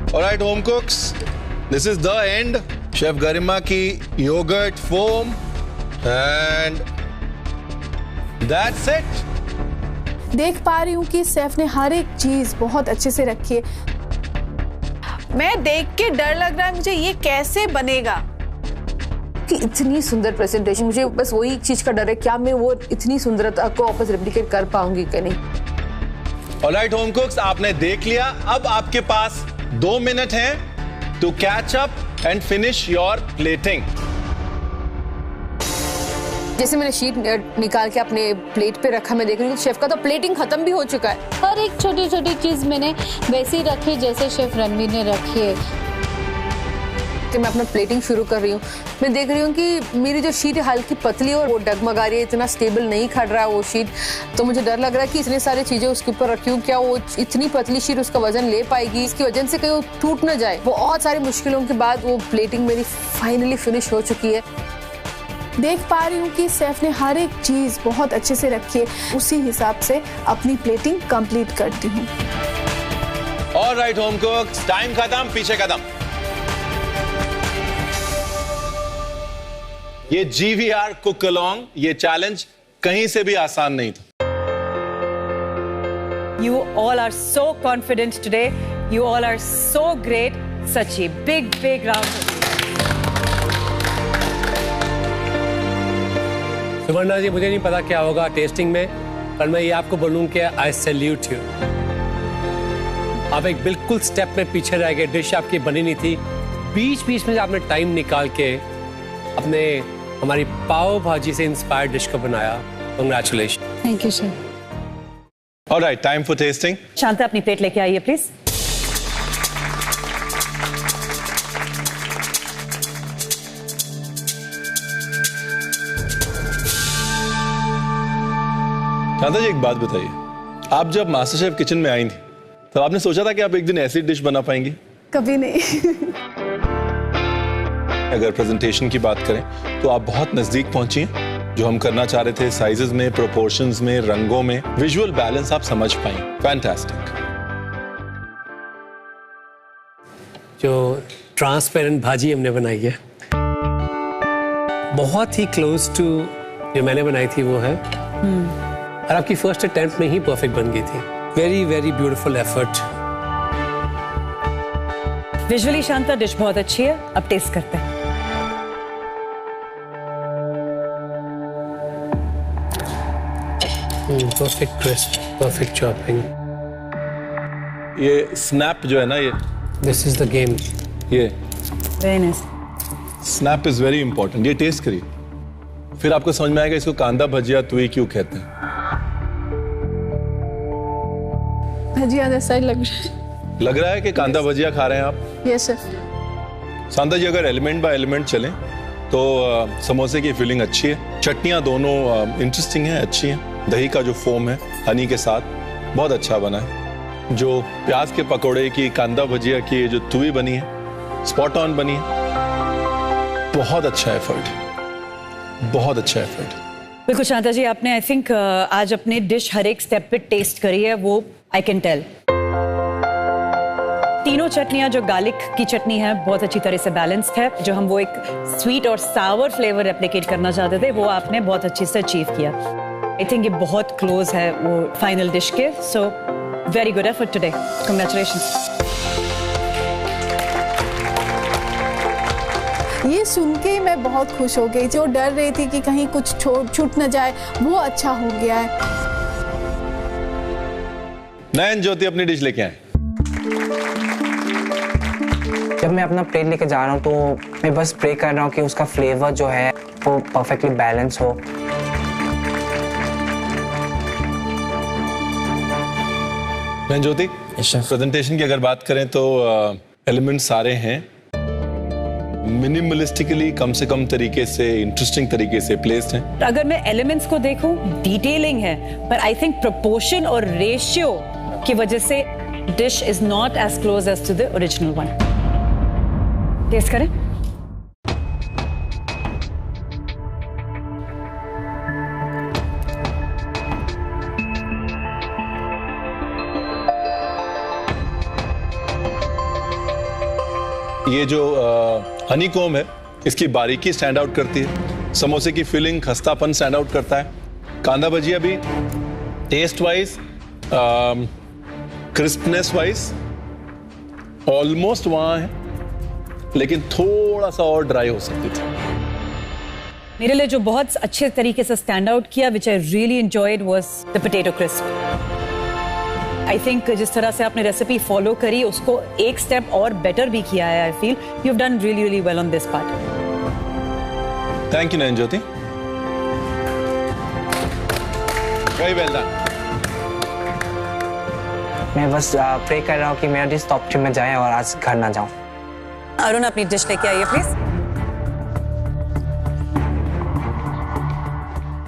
H: Alright, home cooks, this is the end. Chef Garima की yoghurt foam and that's it.
B: देख पा रही हूँ कि शेफ ने हर एक चीज बहुत अच्छे से रखी है। मैं देख के डर लग रहा है मुझे, ये कैसे बनेगा।
D: कि इतनी सुंदर प्रेजेंटेशन, मुझे बस वही चीज का डर है, क्या मैं वो इतनी सुंदरता को वापस रेप्लिकेट कर पाऊंगी कि नहीं।
H: ऑलराइट होम कुक्स, आपने देख लिया। अब आपके पास 2 मिनट हैं to catch up and finish your plating.
D: जैसे मैंने शीट निकाल के अपने प्लेट पे रखा, मैं देख रही हूँ शेफ का तो प्लेटिंग खत्म भी हो चुका है।
G: हर एक छोटी छोटी चीज मैंने वैसे ही रखी जैसे शेफ रणबीर ने रखी है।
D: कि मैं अपना प्लेटिंग शुरू कर रही हूँ, मैं देख रही हूँ कि मेरी जो शीट है हल्की पतली और वो डगमगा रही है, इतना स्टेबल नहीं खड़ रहा है वो शीट। तो मुझे डर लग रहा है कि इतनी सारी चीजें उसके ऊपर रखी हूँ, क्या वो इतनी पतली शीट उसका वजन ले पाएगी, इसकी वजन से कहीं वो टूट ना जाए। बहुत सारी मुश्किलों के बाद वो प्लेटिंग मेरी फाइनली फिनिश हो चुकी है।
B: देख पा रही हूँ कि शेफ ने हर एक चीज बहुत अच्छे से रखी है, उसी हिसाब से अपनी प्लेटिंग कंप्लीट करती हूँ।
H: ऑलराइट होम कुक्स, टाइम खत्म, पीछे कदम। ये GVR कुक अलोंग, ये चैलेंज कहीं से भी आसान नहीं था।
A: You all are so confident today. You all are so great. Sachi, big round of applause.
E: सुवर्णा जी, मुझे नहीं पता क्या होगा टेस्टिंग में, पर मैं ये आपको बोलूं कि आई सैल्यूट यू। आप एक बिल्कुल स्टेप में पीछे रह गए, डिश आपकी बनी नहीं थी, बीच में आपने टाइम निकाल के अपने हमारी पाव भाजी से इंस्पायर्ड डिश को बनाया। Congratulation.
G: Thank you sir.
H: Alright, time for testing.
A: Shanta, अपनी प्लेट लेके आइए प्लीज।
H: शांता जी, एक बात बताइए, आप जब मास्टर शेफ किचन में आई थी तब आपने सोचा था कि आप एक दिन ऐसी डिश बना पाएंगी?
B: कभी नहीं।
H: अगर प्रेजेंटेशन की बात करें तो आप बहुत नजदीक पहुंची हैं। जो हम करना चाह रहे थे, साइजेस में, प्रोपोर्शंस में, रंगों में, विजुअल बैलेंस आप समझ पाई। फैंटास्टिक।
E: जो ट्रांसपेरेंट भाजी हमने बनाई है, बहुत ही क्लोज टू जो मैंने बनाई थी वो है, और आपकी फर्स्ट अटेम्प्ट में ही परफेक्ट बन गई थी। Very beautiful effort.
A: Visually Shanta dish बहुत अच्छी है। अब टेस्ट करते हैं।
E: Perfect crisp, perfect chopping.
H: ये स्नैप जो है ना, ये
E: दिस इज द गेम।
H: ये
A: very nice.
H: Snap is very important. ये टेस्ट करिए, फिर आपको समझ में आएगा इसको कांदा भजिया तुई क्यों कहते हैं।
B: भजिया जैसा ही लग
H: रहा है कि कांदा भजिया खा रहे हैं आप?
B: Yes sir.
H: शांता जी, अगर एलिमेंट बाय एलिमेंट चलें तो समोसे की फीलिंग अच्छी है, चटनियाँ दोनों इंटरेस्टिंग हैं, अच्छी हैं। दही का जो फोम है हनी के साथ बहुत अच्छा बना है। जो प्याज के पकोड़े की, कांदा भजिया की जो तुई बनी है, स्पॉट ऑन बनी है। बहुत अच्छा एफर्ट, बहुत अच्छा एफर्ट।
A: बिल्कुल शांता जी, आपने आई थिंक आज अपने डिश हर एक स्टेप पे टेस्ट करी है, वो आई कैन टेल। तीनों चटनियां, जो गार्लिक की चटनी है बहुत अच्छी तरह से बैलेंस्ड है, जो हम वो एक स्वीट और सावर फ्लेवर रेप्लिकेट करना चाहते थे वो आपने बहुत अच्छे से अचीव किया। आई थिंक ये बहुत क्लोज है वो फाइनल डिश के। So very good effort today, congratulations.
B: ये सुन के ही मैं बहुत खुश हो गई। जो डर रही थी कि कहीं कुछ छूट न जाए, वो अच्छा हो गया है।
H: नयन, ज्योति अपनी डिश लेके आए।
C: जब मैं अपना प्लेट लेके जा रहा हूँ तो मैं बस प्रे कर रहा हूँ कि उसका फ्लेवर जो है वो परफेक्टली बैलेंस हो।
H: नयन, ज्योति, प्रेजेंटेशन की अगर बात करें तो एलिमेंट सारे हैं मिनिमलिस्टिकली, कम से कम तरीके से, इंटरेस्टिंग तरीके से प्लेस्ड हैं।
A: अगर मैं एलिमेंट्स को देखूं, डिटेलिंग है, पर आई थिंक प्रोपोर्शन और रेशियो की वजह से dish is not as close as to the original one. Taste करें?
H: ये जो हनी कोम है, इसकी बारीकी स्टैंड आउट करती है, समोसे की फिलिंग, खस्तापन स्टैंड आउट करता है। कांदा भजिया भी taste wise, crispness wise almost वहां है, लेकिन थोड़ा सा और ड्राई हो सकती थी।
A: मेरे लिए जो बहुत अच्छे तरीके से स्टैंड आउट किया, which I really enjoyed, was the potato crisp. I think जिस तरह से आपने रेसिपी फॉलो करी, उसको एक स्टेप और बेटर भी किया है। I feel you have done really really well on this part.
H: Thank you Nayan Jyoti, very well done.
C: मैं बस प्रे कर रहा हूँ कि मेरा डिश टॉप 3 में जाए और आज घर ना जाऊँ।
A: अरुण, अपनी डिश लेके आइए प्लीज।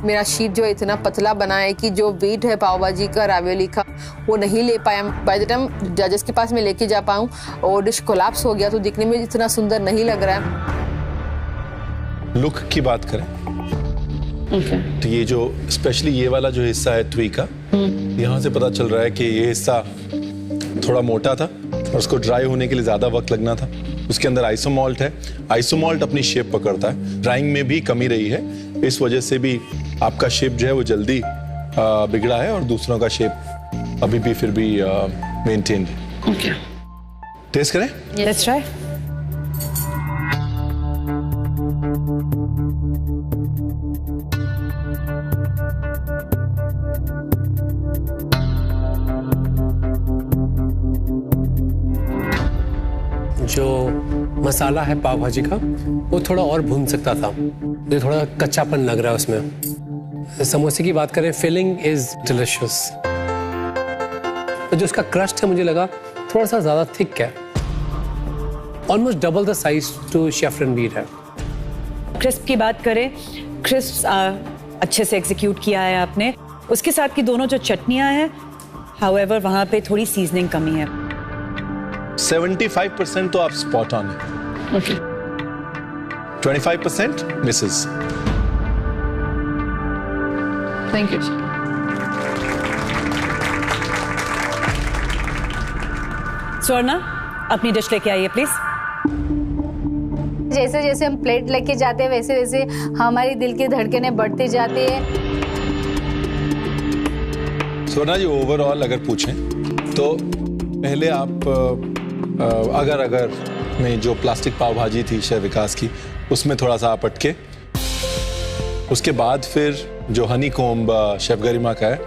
D: मेरा शीट जो इतना पतला बना है कि जो वेट है पाव भाजी का, रावियोली का, वो नहीं ले पाया। बाय द टाइम जजेस के पास मैं लेके जा पाऊँ और डिश कोलैप्स हो गया, तो दिखने में इतना सुंदर नहीं लग रहा है।
H: लुक की बात करें तो ये जो स्पेशली ये वाला जो हिस्सा है ट्वी का, यहाँ से पता चल रहा है कि ये हिस्सा थोड़ा मोटा था और उसको ड्राई होने के लिए ज्यादा वक्त लगना था। उसके अंदर आइसोमॉल्ट है, आइसोमॉल्ट अपनी शेप पकड़ता है, ड्राइंग में भी कमी रही है, इस वजह से भी आपका शेप जो है वो जल्दी बिगड़ा है और दूसरों का शेप अभी भी फिर भी मेंटेन्ड है।
A: ओके,
H: टेस्ट करें?
A: Let's try.
E: जो मसाला है पाव भाजी का, वो थोड़ा और भून सकता था, मुझे थोड़ा कच्चापन लग रहा है उसमें। समोसे की बात करें, फिलिंग इज डिलिशियस। तो जो उसका क्रस्ट है, मुझे लगा थोड़ा सा ज्यादा थिक है, almost double the size to chef Ranbir है।
A: क्रिस्प की बात करें, क्रिस्प अच्छे से एग्जीक्यूट किया है आपने। उसके साथ की दोनों जो चटनियां हैं, हाउएवर वहां पे थोड़ी सीजनिंग कमी है।
H: 75% तो आप स्पॉट ऑन है, 25% मिसेस।
G: Thank you.
A: स्वर्णा, अपनी डिश लेके आइए प्लीज।
G: जैसे जैसे हम प्लेट लेके जाते हैं, वैसे वैसे हमारी दिल की धड़कनें बढ़ती जाती है।
H: सोना जी, ओवरऑल अगर पूछें तो पहले आप अगर में जो प्लास्टिक पाव भाजी थी शेफ विकास की, उसमें थोड़ा सा आप अटके। उसके बाद फिर जो हनी कोम्ब शेफ गरिमा का है,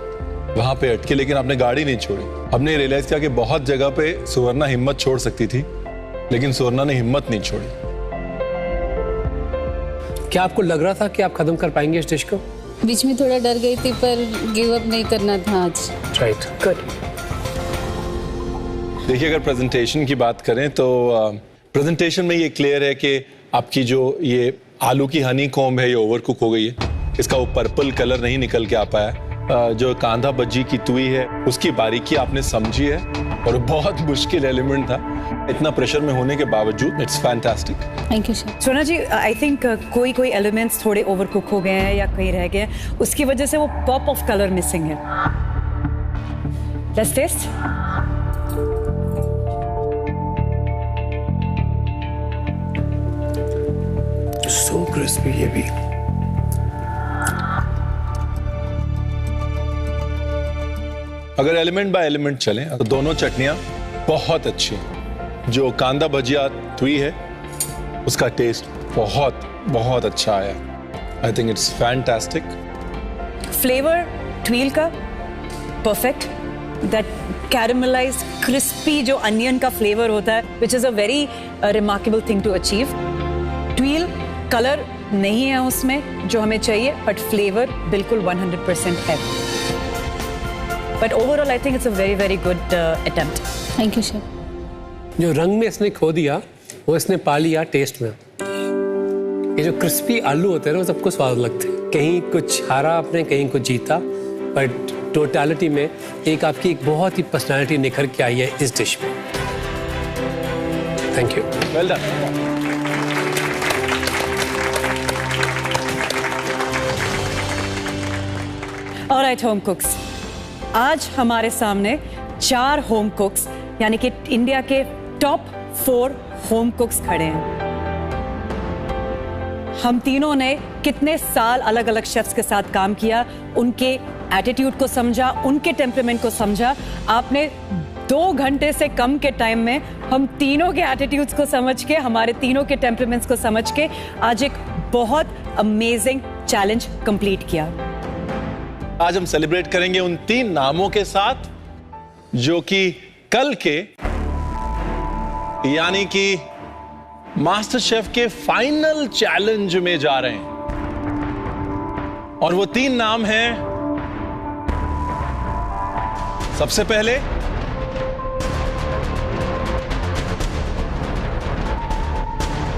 H: वहां पे अटके, लेकिन आपने गाड़ी नहीं छोड़ी। हमने रियलाइज किया कि बहुत जगह पे सुवर्णा हिम्मत छोड़ सकती थी, लेकिन सुवर्णा ने हिम्मत नहीं छोड़ी।
E: क्या आपको लग रहा था कि आप खत्म कर पाएंगे इस डिश को?
G: बीच में थोड़ा डर गई थी, पर गिव अप नहीं करना था आज।
E: Right,
A: good.
H: देखिए, अगर प्रेजेंटेशन की बात करें तो प्रेजेंटेशन में ये क्लियर है कि आपकी जो ये आलू की हनी कोम्ब है, ये ओवरकुक हो गई है। इसका वो पर्पल कलर नहीं निकल के आ पाया। जो कांदा भजी की तुई है, उसकी बारीकी आपने समझी है और बहुत मुश्किल एलिमेंट था। इतना प्रेशर में होने के बावजूद it's fantastic.
G: Thank you sir.
A: सोना जी, आई थिंक कोई एलिमेंट्स थोड़े ओवरकुक हो गए हैं या कहीं रह गए, उसकी वजह से वो पॉप ऑफ कलर मिसिंग है। Let's taste.
E: सो क्रिस्पी ये भी।
H: अगर एलिमेंट बाय एलिमेंट चलें तो दोनों चटनियां बहुत अच्छी हैं। जो कांदा भजिया तुई है, उसका टेस्ट बहुत बहुत अच्छा आया। I think it's fantastic.
A: Flavour tuile का परफेक्ट, दैट कैरमलाइज्ड क्रिस्पी जो अनियन का फ्लेवर होता है, which is a very remarkable thing to achieve. Tuile colour नहीं है उसमें जो हमें चाहिए, बट फ्लेवर बिल्कुल 100% है। But overall I think it's a very very good attempt.
G: Thank you sir.
E: जो रंग में इसने खो दिया, वो इसने पा लिया टेस्ट में। ये जो क्रिस्पी आलू होते हैं ना, वो सबको स्वाद लगते हैं। कहीं कुछ हारा आपने, कहीं कुछ जीता, बट टोटलिटी में एक आपकी एक बहुत ही पर्सनालिटी निखर के आई है इस डिश में। Thank you.
H: Well done.
A: Alright home कुक्स, आज हमारे सामने 4 होम कुक्स यानी कि इंडिया के टॉप 4 होम कुक्स खड़े हैं। हम तीनों ने कितने साल अलग अलग शेफ्स के साथ काम किया, उनके एटीट्यूड को समझा, उनके टेम्परामेंट को समझा। आपने 2 घंटे से कम के टाइम में हम तीनों के एटीट्यूड्स को समझ के, हमारे तीनों के टेम्परामेंट्स को समझ के आज एक बहुत अमेजिंग चैलेंज कंप्लीट किया।
H: आज हम सेलिब्रेट करेंगे उन 3 नामों के साथ जो कि कल के यानी कि मास्टर शेफ के फाइनल चैलेंज में जा रहे हैं। और वो 3 नाम हैं, सबसे पहले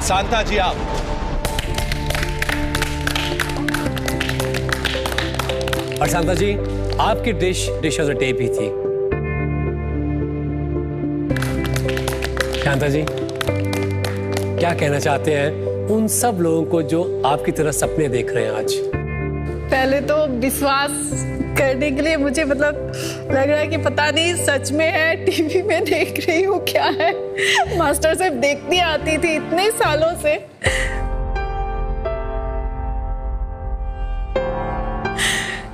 H: शांता जी आप।
E: और शांता जी, आपकी डिश ऑफ द डे भी थी। शांता जी, क्या कहना चाहते हैं उन सब लोगों को जो आपकी तरह सपने देख रहे हैं आज?
B: पहले तो विश्वास करने के लिए मुझे मतलब लग रहा है कि पता नहीं सच में है, टीवी में देख रही हूँ क्या है। मास्टर शेफ देखती आती थी इतने सालों से।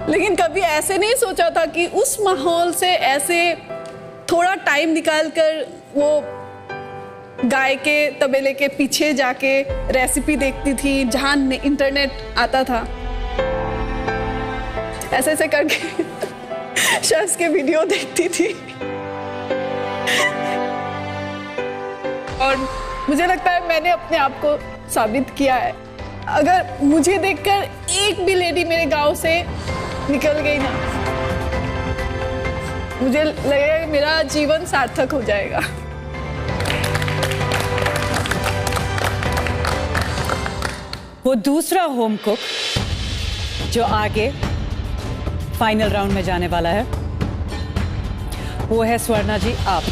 B: लेकिन कभी ऐसे नहीं सोचा था कि उस माहौल से ऐसे थोड़ा टाइम निकालकर वो गाय के तबेले के पीछे जाके रेसिपी देखती थी, जहां इंटरनेट आता था, ऐसे ऐसे करके शेफ्स के वीडियो देखती थी। और मुझे लगता है मैंने अपने आप को साबित किया है। अगर मुझे देखकर एक भी लेडी मेरे गांव से निकल गई ना, मुझे लगेगा कि मेरा जीवन सार्थक हो जाएगा।
A: वो दूसरा होम कुक जो आगे फाइनल राउंड में जाने वाला है वो है स्वर्णा जी आप।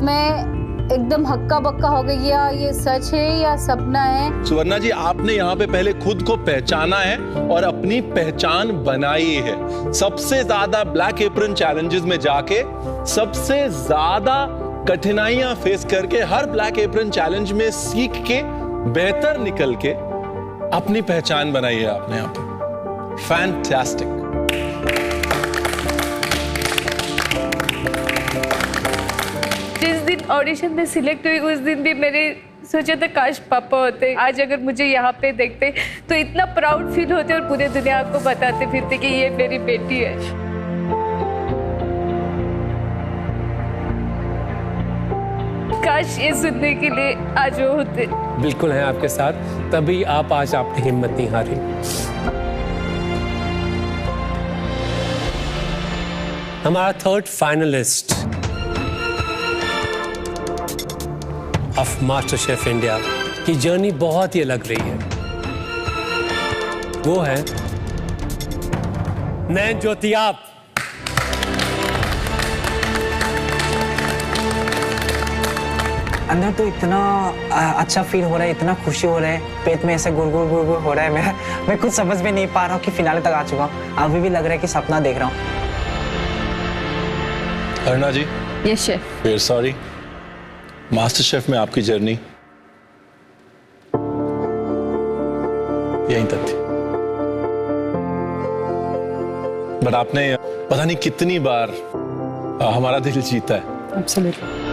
G: मैं एकदम हक्का बक्का हो गई, या ये सच है या सपना है।
H: सुवर्णा जी, आपने यहाँ पे पहले खुद को पहचाना है और अपनी पहचान बनाई है। सबसे ज्यादा ब्लैक एप्रन चैलेंजेस में जाके सबसे ज्यादा कठिनाइयां फेस करके हर ब्लैक एप्रन चैलेंज में सीख के बेहतर निकल के अपनी पहचान बनाई है आपने यहाँ पे। फैंटास्टिक।
I: जिस दिन ऑडिशन में सिलेक्ट हुई उस दिन भी मैंने सोचा था काश पापा होते, आज अगर मुझे यहाँ पे देखते तो इतना प्राउड फील होते और पूरे दुनिया को बताते फिरते कि ये मेरी बेटी है। काश ये सुनने के लिए आज वो होते।
E: बिल्कुल है आपके साथ, तभी आप आज आपने हिम्मत नहीं हारी। हमारा 3rd finalist of master chef India की जर्नी बहुत ही अलग रही है। वो है नैन ज्योति आप।
C: अंदर तो इतना अच्छा फील हो रहा है, इतना खुशी हो रहा है, पेट में ऐसे गुड़गुड़ गुड़गुड़ हो रहा है। मैं कुछ समझ में नहीं पा रहा हूँ कि फिनाले तक आ चुका हूँ। अभी भी लग रहा है कि सपना देख रहा हूँ।
H: अर्णा जी।
D: Yes chef.
H: फिर सॉरी, मास्टर शेफ में आपकी जर्नी यहीं तक थी, बट आपने पता नहीं कितनी बार हमारा दिल जीता है।
A: एब्सोल्युटली।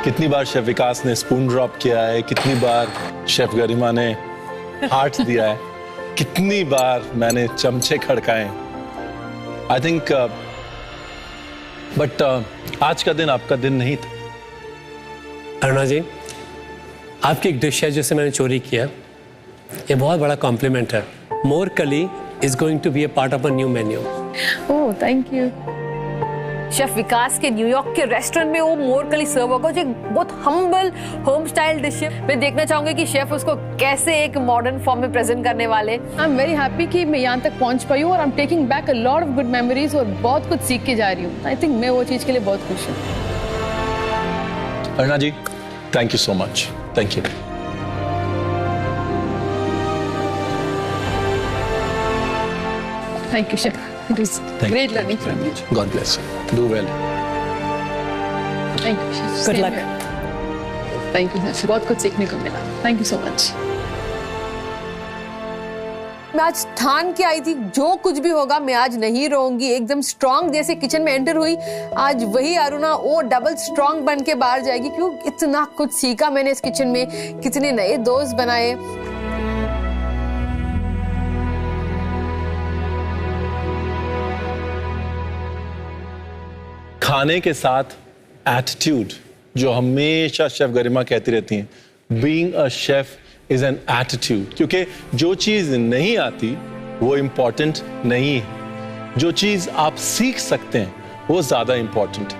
H: कितनी बार शेफ विकास ने स्पून ड्रॉप किया है, कितनी बार शेफ गरिमा ने हार्ट दिया है, कितनी बार मैंने चमचे खड़काए। आई थिंक बट आज का दिन आपका दिन नहीं था।
E: अरुणा जी, आपकी एक डिश है जिसे मैंने चोरी किया, ये बहुत बड़ा कॉम्प्लीमेंट है। Mor kali is going to be a part of a new menu.
I: Oh thank you.
D: Chef Vikas के न्यूयॉर्क के रेस्टोरेंट में वो मोर कली सर्व होगा, जो एक बहुत हम्बल होम स्टाइल डिश है। मैं देखना चाहूंगी कि शेफ उसको कैसे एक मॉडर्न फॉर्म में प्रेजेंट करने वाले। आई एम वेरी हैप्पी कि मैं यहाँ तक पहुंच पाई हूँ और I am taking back a lot of good memories और बहुत कुछ सीख के जा रही हूँ। आई थिंक मैं वो चीज के लिए बहुत खुश हूँ।
F: Arna ji, thank you so much. Thank you.
D: Thank you, Chef. It was great learning from you.
F: God bless you. Do well.
D: Thank you, Chef.
A: Good
D: Same
A: luck.
D: here. Thank you, Chef. बहुत कुछ सीखने को मिला। Thank you so much. मैं आज ठान के आई थी, जो कुछ भी होगा मैं आज नहीं रहूंगी। एकदम स्ट्रांग जैसे किचन में एंटर हुई, आज वही अरुणा वो डबल स्ट्रांग बन के बाहर जाएगी। क्यों? इतना कुछ सीखा मैंने इस किचन में, कितने नए दोस्त बनाए।
F: खाने के साथ एटीट्यूड, जो हमेशा शेफ गरिमा कहती रहती हैं, being a chef is an attitude. क्योंकि जो चीज नहीं आती वो इम्पोर्टेंट नहीं है, जो चीज आप सीख सकते हैं वो ज्यादा इम्पोर्टेंट है।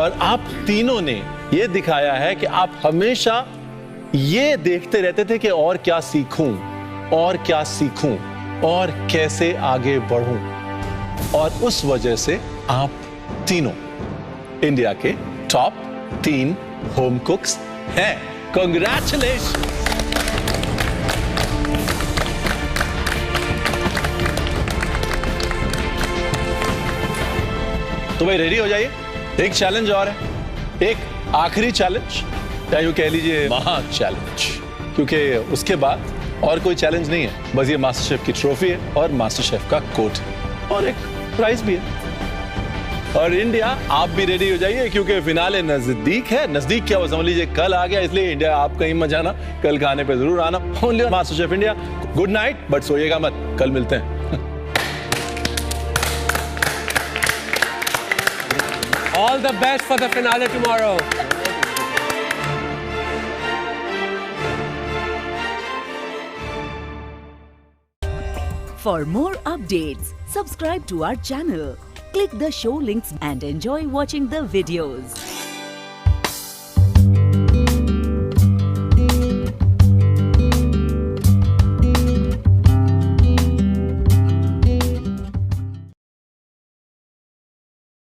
F: और आप तीनों ने ये दिखाया है कि आप हमेशा ये देखते रहते थे कि और क्या सीखूं, और क्या सीखूं, और कैसे आगे बढ़ूं। और उस वजह से आप तीनों इंडिया के टॉप 3 होम कुक्स हैं। कांग्रेचुलेशन। तो भाई रेडी हो जाइए, एक चैलेंज और है, एक आखिरी चैलेंज, या यूं कह लीजिए महा चैलेंज, क्योंकि उसके बाद और कोई चैलेंज नहीं है। बस ये मास्टर शेफ की ट्रॉफी है और मास्टर शेफ का कोट है और एक प्राइज भी है। और इंडिया, आप भी रेडी हो जाइए, क्योंकि फिनाले नजदीक है। नजदीक क्या, वो समझ लीजिए कल आ गया, इसलिए इंडिया आप कहीं मत जाना, कल खाने पे जरूर आना। Only master chef India. Good night, but सोइएगा मत, कल मिलते हैं।
E: All the best for the finale tomorrow.
J: For more updates, subscribe to our channel, click the show links and enjoy watching the videos.